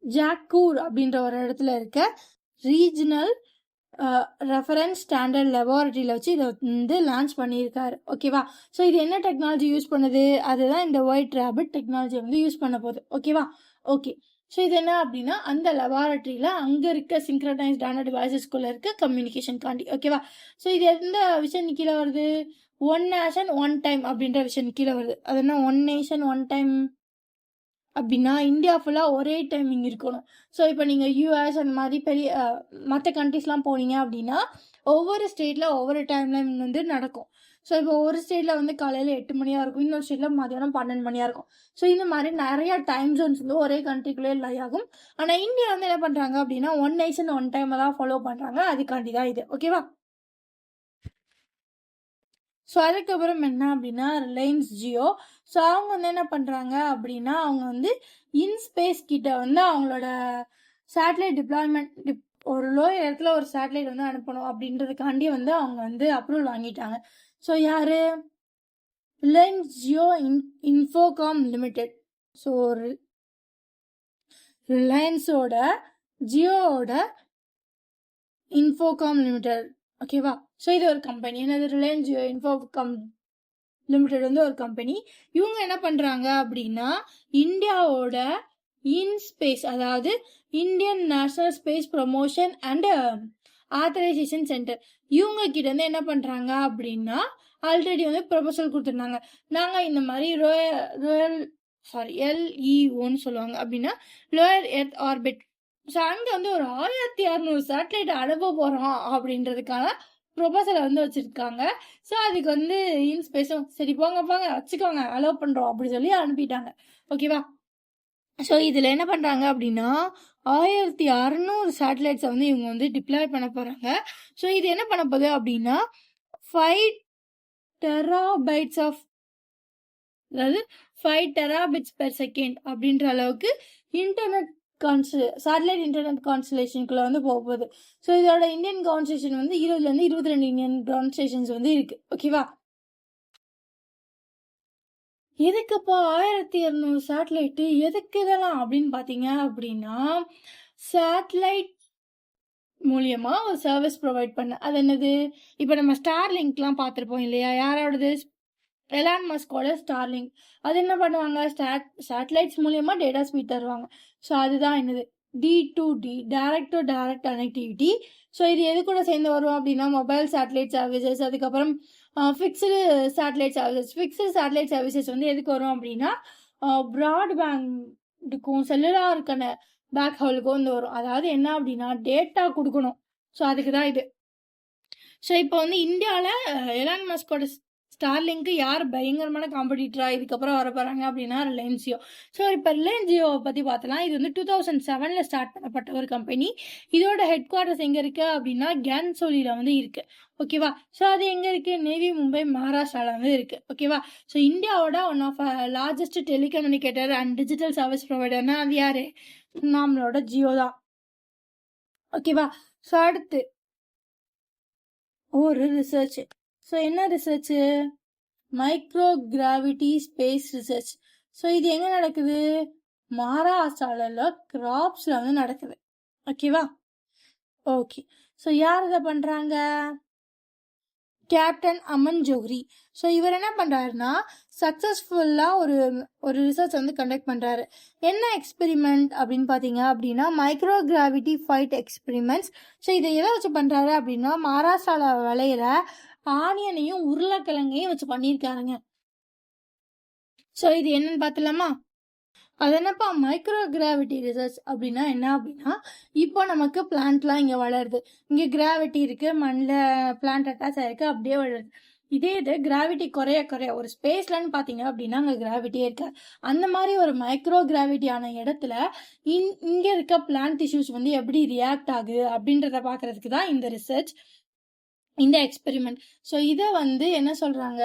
ஜாக்கூர் அப்படின்ற ஒரு இடத்துல இருக்க ரீஜனல் ரெஃபரன்ஸ் ஸ்டாண்டர்ட் லெபார்டரியில் வச்சு இதை வந்து லான்ச் பண்ணியிருக்காரு. ஓகேவா? ஸோ இது என்ன டெக்னாலஜி யூஸ் பண்ணுது? அதுதான் இந்த ஒயிட் ரேபிட் டெக்னாலஜி வந்து யூஸ் பண்ண போகுது. ஓகேவா? ஓகே. ஸோ இது என்ன அப்படின்னா அந்த லெபார்டரியில் அங்கே இருக்க சிங்க்ரனைஸ்ட் ஸ்டாண்டர்ட் டிவைசஸ்குள்ளே இருக்க கம்யூனிகேஷன் காண்டி. ஓகேவா? ஸோ இது எந்த விஷயம் கீழே வருது? ஒன் நேஷன் ஒன் டைம் அப்படின்ற விஷயம் கீழே வருது. அது என்ன ஒன் நேஷன் ஒன் டைம் அப்படின்னா இந்தியா ஃபுல்லாக ஒரே டைமிங் இருக்கணும். ஸோ இப்போ நீங்கள் யூஎஸ் அந்த மாதிரி பெரிய மற்ற கண்ட்ரிஸ்லாம் போனீங்க அப்படின்னா ஒவ்வொரு ஸ்டேட்டில் ஒவ்வொரு டைம்லைன் வந்து நடக்கும். ஸோ இப்போ ஒரு ஸ்டேட்டில் வந்து காலையில் 8 மணியாக இருக்கும், இன்னொரு ஸ்டேட்டில் மதியானம் 12 மணியாக இருக்கும். ஸோ இந்த மாதிரி நிறையா டைம் ஜோன்ஸ் வந்து ஒரே கண்ட்ரிக்குள்ளே லை ஆகும். ஆனால் இந்தியா வந்து என்ன பண்ணுறாங்க அப்படின்னா ஒன் நேஷன் ஒன் டைம் தான் ஃபாலோ பண்ணுறாங்க. அதுக்காண்டி தான் இது. ஓகேவா? ஸோ அதுக்கப்புறம் என்ன அப்படின்னா ரிலையன்ஸ் ஜியோ. ஸோ அவங்க வந்து என்ன பண்ணுறாங்க அப்படின்னா அவங்க வந்து இன்ஸ்பேஸ் கிட்ட வந்து அவங்களோட சேட்டலைட் டிப்ளாய்மெண்ட் ஒரு லோ இடத்துல ஒரு சேட்டலைட் வந்து அனுப்பணும் அப்படின்றதுக்காண்டி வந்து அவங்க வந்து அப்ரூவல் வாங்கிட்டாங்க. ஸோ யாரு? Reliance Jio Infocomm Limited. So ரிலையன்ஸோட ஜியோவோட இன்ஃபோகாம் லிமிடெட். ஓகேவா? ஸோ இது ஒரு கம்பெனி. என்னது? ரிலையன்ஸ் ஜியோ இன்ஃபோகாம் லிமிடெட் வந்து ஒரு கம்பெனி. இவங்க என்ன பண்ணுறாங்க அப்படின்னா இந்தியாவோட இன்ஸ்பேஸ், அதாவது Indian national space promotion and authorisation centre, இவங்க கிட்ட வந்து என்ன பண்ணுறாங்க அப்படின்னா ஆல்ரெடி வந்து ப்ரொபோசல் கொடுத்துருந்தாங்க. நாங்கள் இந்த மாதிரி LEOன்னு சொல்லுவாங்க அப்படின்னா லோயர் எர்த் ஆர்பிட். ஸோ அங்கே வந்து ஒரு 1600 சேட்டலைட் அனுப்ப போகிறோம் அப்படின்றதுக்கான ப்ரொபோசலை வந்து வச்சுருக்காங்க. ஸோ அதுக்கு வந்து இன்ஸ்பேஸும் சரி போங்க வச்சுக்கோங்க அலோவ் பண்ணுறோம் அப்படி சொல்லி அனுப்பிட்டாங்க. ஓகேவா? ஸோ இதில் என்ன பண்ணுறாங்க அப்படின்னா 1600 சேட்டலைட்ஸை வந்து இவங்க வந்து டிப்ளாய் பண்ண போகிறாங்க. ஸோ இது என்ன பண்ண போகுது அப்படின்னா 5 டெராபைட்ஸ் ஆஃப், அதாவது 5 டெராபிட்ஸ் பெர் செகண்ட் அப்படின்ற அளவுக்கு இன்டர்நெட் சேட்டலைட் இன்டர்நெட் கான்ஸ்டலேஷனுக்குள்ள வந்து போகுது. ஸோ இதோட இந்தியன் கிரவுண்ட் ஸ்டேஷன் வந்து 20லேருந்து 22 இந்தியன் கிரவுண்ட் ஸ்டேஷன்ஸ் வந்து இருக்கு. ஓகேவா? எதுக்குப்பா 1200 சேட்டலைட்டு? எதுக்கு இதெல்லாம் அப்படின்னு பார்த்தீங்க அப்படின்னா சேட்டலைட் மூலியமா ஒரு சர்வீஸ் ப்ரொவைட் பண்ண. அது என்னது? இப்போ நம்ம ஸ்டார்லிங்க்லாம் பார்த்துருப்போம் இல்லையா? யாரோடது? எலான் மஸ்கோட ஸ்டார்லிங்க். அது என்ன பண்ணுவாங்க? சேட்டலைட்ஸ் மூலியமா டேட்டா ஸ்பீட் தருவாங்க. ஸோ அதுதான் என்னது? D2D, direct to direct connectivity. So இது எது கூட சேர்ந்து வரும் அப்படின்னா மொபைல் சேட்டலைட் சர்வீசஸ், அதுக்கப்புறம் fixed satellite services. Fixed satellite services வந்து எதுக்கு வரும் அப்படின்னா ப்ராட்பேண்டுக்கும் செல்லுலாருக்கான பேக் ஹோலுக்கும் வந்து வரும். அதாவது என்ன அப்படின்னா டேட்டா கொடுக்கணும். ஸோ அதுக்கு தான் இது. ஸோ இப்போ வந்து இந்தியாவில் எலான் மஸ்கோட ஸ்டார்லிங்க்கு யார் பயங்கரமான காம்படிட்டரா இதுக்கப்புறம் வர போறாங்க அப்படின்னா ரிலையன்ஸ் ஜியோ. ஸோ இப்போ ரிலையன்ஸ் ஜியோவை பற்றி பார்த்தலாம். இது வந்து 2007 ஸ்டார்ட் பண்ணப்பட்ட ஒரு கம்பெனி. இதோட ஹெட் குவார்ட்டர்ஸ் எங்கே இருக்குது அப்படின்னா கேன்சோலியில் வந்து இருக்கு. ஓகேவா? ஸோ அது எங்கே இருக்குது? நேவி மும்பை மகாராஷ்டிராவில் வந்து இருக்குது. ஓகேவா? ஸோ இந்தியாவோட one of largest telecommunicator and digital service ப்ரொவைடர்னா அது யாரு? நம்மளோட ஜியோ தான். ஓகேவா? ஸோ அடுத்து ஒரு ரிசர்ச். ஸோ என்ன research? Micro gravity space research. So இது எங்கே நடக்குது? மகாராஷ்டிராவில் கிராப்ஸில் வந்து நடக்குது. ஓகேவா? ஓகே. ஸோ யார் இதை பண்ணுறாங்க? கேப்டன் அமன் ஜோஹ்ரி. ஸோ இவர் என்ன பண்ணுறாருன்னா சக்ஸஸ்ஃபுல்லாக ஒரு ரிசர்ச் வந்து கண்டக்ட் பண்ணுறாரு. என்ன எக்ஸ்பெரிமெண்ட் அப்படின்னு பார்த்தீங்க அப்படின்னா micro gravity fight experiments. So இதை எதை வச்சு பண்ணுறாரு அப்படின்னா மகாராஷ்டிராவில் விளையிற ஆனியனையும் உருளைக்கிழங்கையும் வச்சு பண்ணியிருக்காருங்க. ஸோ இது என்னன்னு பார்த்துலாமா? அது என்னப்பா மைக்ரோ கிராவிட்டி ரிசர்ச் அப்படின்னா என்ன அப்படின்னா இப்போ நமக்கு பிளான்ட்லாம் இங்கே வளருது, இங்கே கிராவிட்டி இருக்குது, மண்ணில் பிளான்ட் அட்டாச் ஆகிருக்கு, அப்படியே வளருது. இதே இது கிராவிட்டி குறைய ஒரு ஸ்பேஸ்லன்னு பார்த்தீங்க அப்படின்னா அங்கே கிராவிட்டியே இருக்காது. அந்த மாதிரி ஒரு மைக்ரோ கிராவிட்டியான இடத்துல இங்கே இருக்க பிளான்ட் டிஷ்யூஸ் வந்து எப்படி ரியாக்ட் ஆகுது அப்படின்றத பார்க்கறதுக்கு தான் இந்த ரிசர்ச், இந்த எக்ஸ்பெரிமெண்ட். ஸோ இதை வந்து என்ன சொல்கிறாங்க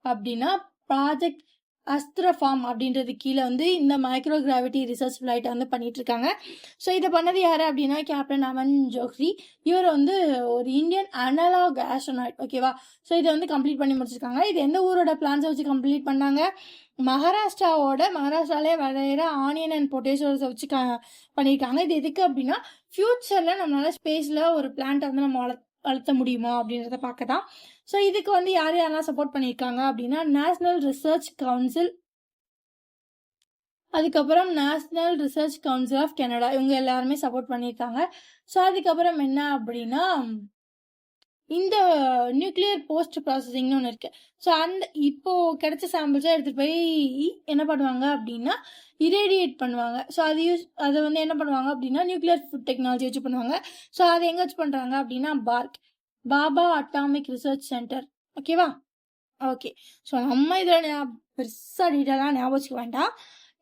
அப்படின்னா ப்ராஜெக்ட் அஸ்திரஃபார்ம் அப்படின்றது கீழே வந்து இந்த மைக்ரோ கிராவிட்டி ரிசர்ச் ஃப்ளைட்டை வந்து பண்ணிட்டு இருக்காங்க. ஸோ இதை பண்ணது யார் அப்படின்னா கேப்டன் அமன் ஜோஹ்ரி. இவர் வந்து ஒரு இந்தியன் அனலாக் ஆஸ்ட்ரோனாய்ட். ஓகேவா? ஸோ இதை வந்து கம்ப்ளீட் பண்ணி முடிச்சிருக்காங்க. இது எந்த ஊரோட பிளான்ஸை வச்சு கம்ப்ளீட் பண்ணாங்க? மகாராஷ்டிராலே விளையிற ஆனியன் அண்ட் பொட்டேட்டோஸை வச்சு பண்ணியிருக்காங்க. இது எதுக்கு அப்படின்னா ஃபியூச்சரில் நம்மளால ஸ்பேஸில் ஒரு பிளான்ட்டை வந்து நம்ம வளர்த்த முடியுமா அப்படின்றத பார்க்க தான். ஸோ இதுக்கு வந்து யாரெல்லாம் சப்போர்ட் பண்ணியிருக்காங்க அப்படின்னா நேஷனல் ரிசர்ச் கவுன்சில், அதுக்கப்புறம் national research council of Canada, இவங்க எல்லாருமே சப்போர்ட் பண்ணியிருக்காங்க. ஸோ அதுக்கப்புறம் என்ன அப்படின்னா இந்த நியூக்ளியர் போஸ்ட் ப்ராசஸிங்னு ஒன்று இருக்கு. ஸோ அந்த இப்போ கிடைச்ச சாம்பிள்ஸை எடுத்துகிட்டு போய் என்ன பண்ணுவாங்க அப்படின்னா இரேடியேட் பண்ணுவாங்க. ஸோ அதை வந்து என்ன பண்ணுவாங்க அப்படின்னா நியூக்ளியர் ஃபுட் டெக்னாலஜி வச்சு பண்ணுவாங்க. ஸோ அதை எங்கே வச்சு பண்ணுறாங்க அப்படின்னா பாபா அட்டாமிக் ரிசர்ச் சென்டர். ஓகேவா? ஓகே. ஸோ நம்ம இதில் பெருசாக டீட்டெயிலாக ஞாபகம் வச்சுக்க வேண்டாம்.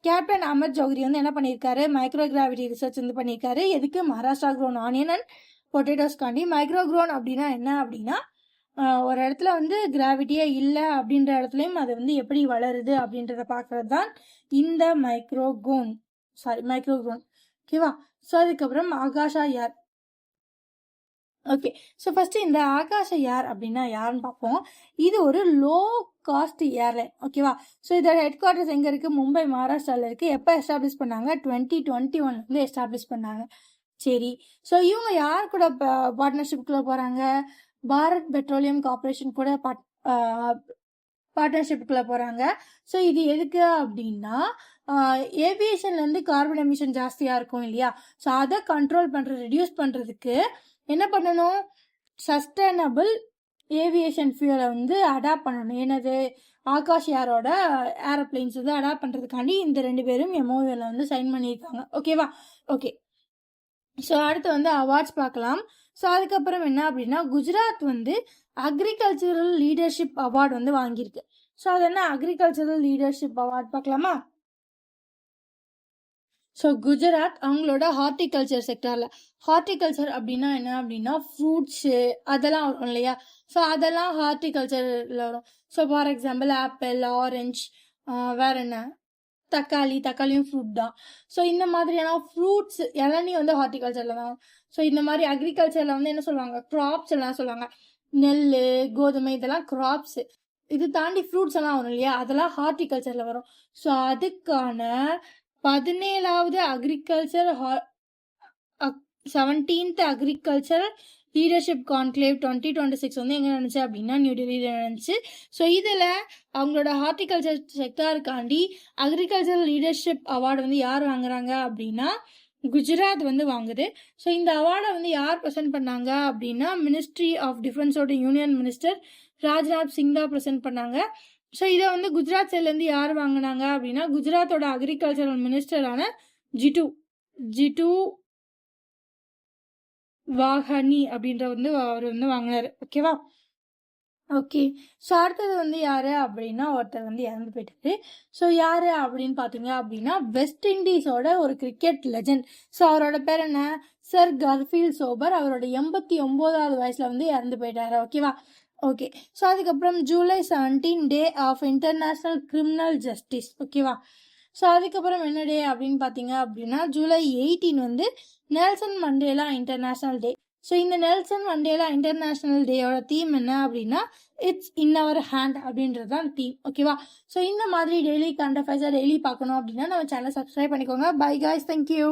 கேப்டன் அமர் ஜோஹ்ரி வந்து என்ன பண்ணியிருக்காரு, மைக்ரோ கிராவிட்டி ரிசர்ச் வந்து பண்ணியிருக்காரு. எதுக்கு? மகாராஷ்டிரா க்ரோன் ஆனியன் அண்ட் பொட்டேட்டோஸ்காண்டி. மைக்ரோ க்ரோன் அப்படின்னா என்ன அப்படின்னா ஒரு இடத்துல வந்து கிராவிட்டியே இல்லை அப்படின்ற இடத்துலையும் அது வந்து எப்படி வளருது அப்படின்றத பார்க்கறது தான் இந்த மைக்ரோ க்ரோன். ஓகேவா? ஸோ அதுக்கப்புறம் ஆகாஷா யார். ஓகே. ஸோ ஃபர்ஸ்ட் இந்த ஆகாஷா யார் அப்படின்னா யாருன்னு பார்ப்போம். இது ஒரு லோ காஸ்ட் ஏர்லைன். ஓகேவா? ஸோ இதோட ஹெட் குவார்ட்டர்ஸ் எங்கே இருக்குது? மும்பை, மகாராஷ்டிராவில் இருக்குது. எப்போ எஸ்டாப்ளிஷ் பண்ணாங்க? 2021 வந்து எஸ்டாப்ளிஷ் பண்ணாங்க. சரி. ஸோ இவங்க யார் கூட பார்ட்னர்ஷிப்குள்ளே போகிறாங்க? பாரத் பெட்ரோலியம் கார்பரேஷன் கூட பார்ட்னர்ஷிப்புக்குள்ளே போகிறாங்க. ஸோ இது எதுக்கு அப்படின்னா ஏவியேஷன்லேருந்து கார்பன் எமிஷன் ஜாஸ்தியாக இருக்கும் இல்லையா? ஸோ அதை ரெடியூஸ் பண்ணுறதுக்கு என்ன பண்ணணும்? சஸ்டைனபிள் ஏவியேஷன் ஃபியூலை வந்து அடாப்ட் பண்ணணும். என்னது? ஆகாஷ் யாரோட ஏரோப்ளைன்ஸ் வந்து அடாப்ட் பண்ணுறதுக்காண்டி இந்த 2 பேரும் எம்ஓயூவில் வந்து சைன் பண்ணியிருக்காங்க. ஓகேவா? ஓகே. ஸோ அடுத்து வந்து அவார்ட்ஸ் பார்க்கலாம். ஸோ அதுக்கப்புறம் என்ன அப்படின்னா குஜராத் வந்து அக்ரிகல்ச்சரல் லீடர்ஷிப் அவார்டு வந்து வாங்கியிருக்கு. ஸோ அது என்ன அக்ரிகல்ச்சரல் லீடர்ஷிப் அவார்டு பார்க்கலாமா? ஸோ குஜராத் அவங்களோட ஹார்டிகல்ச்சர் செக்டரில், ஹார்டிகல்ச்சர் அப்படின்னா என்ன அப்படின்னா ஃப்ரூட்ஸு அதெல்லாம் வரும் இல்லையா? ஸோ அதெல்லாம் ஹார்டிகல்ச்சரில் வரும். So for example apple, orange, வேற என்ன, தக்காளியும் ஃப்ரூட் தான். ஸோ இந்த மாதிரியான ஃப்ரூட்ஸ் இளநீ வந்து ஹார்டிகல்ச்சரில் தான். ஸோ இந்த மாதிரி அக்ரிகல்ச்சரில் வந்து என்ன சொல்லுவாங்க, க்ராப்ஸ் எல்லாம் சொல்லுவாங்க. நெல், கோதுமை இதெல்லாம் க்ராப்ஸு. இது தாண்டி ஃப்ரூட்ஸ் எல்லாம் வரும் இல்லையா? அதெல்லாம் ஹார்டிகல்ச்சரில் வரும். ஸோ அதுக்கான 17வது agriculture 17th agriculture leadership conclave 2026 வந்து எங்கே நடந்துச்சு அப்படின்னா நியூ டெல்லியில் நடந்துச்சு. ஸோ இதில் அவங்களோட ஹார்டிகல்ச்சர் செக்டாருக்காண்டி அக்ரிகல்ச்சர் லீடர்ஷிப் அவார்டு வந்து யார் வாங்குறாங்க அப்படின்னா குஜராத் வந்து வாங்குது. ஸோ இந்த அவார்டை வந்து யார் ப்ரெசென்ட் பண்ணாங்க அப்படின்னா மினிஸ்ட்ரி ஆஃப் டிஃபென்ஸோட யூனியன் மினிஸ்டர் ராஜ்நாத் சிங் தான் ப்ரெசென்ட் பண்ணாங்க. ஸோ இதை வந்து குஜராத் சைட்லேருந்து யார் வாங்கினாங்க அப்படின்னா குஜராத்தோட அக்ரிகல்ச்சரல் மினிஸ்டரான ஜிட்டு வாஹனி அப்படின்ற வந்து அவர் வந்து வாங்கினார். ஓகேவா? ஓகே. ஸோ அடுத்தது வந்து யார் அப்படின்னா ஒருத்தர் வந்து இறந்து போயிட்டாரு. ஸோ யார் அப்படின்னு பார்த்தீங்க அப்படின்னா வெஸ்ட் இண்டீஸோட ஒரு கிரிக்கெட் லெஜண்ட். ஸோ அவரோட பேர் என்ன? Sir Garfield Sobers. அவரோட 89வது வயசில் வந்து இறந்து போயிட்டாரு. ஓகேவா? ஓகே. ஸோ அதுக்கப்புறம் July 17 day of international criminal justice. ஓகேவா? ஸோ அதுக்கப்புறம் என்ன டே அப்படின்னு பார்த்தீங்க அப்படின்னா ஜூலை 18 வந்து Nelson Mandela international day. So இந்த நெல்சன் மண்டேலா இன்டர்நேஷ்னல் டேயோட தீம் என்ன அப்படின்னா இட்ஸ் இன் அவர் ஹேண்ட் அப்படின்றது தான் தீம். ஓகேவா? ஸோ இந்த மாதிரி டெய்லி கரண்ட் அஃபேர்ஸை டெய்லி பார்க்கணும் அப்படின்னா நம்ம சேனலை சப்ஸ்கிரைப் பண்ணிக்கோங்க. By guys, thank you.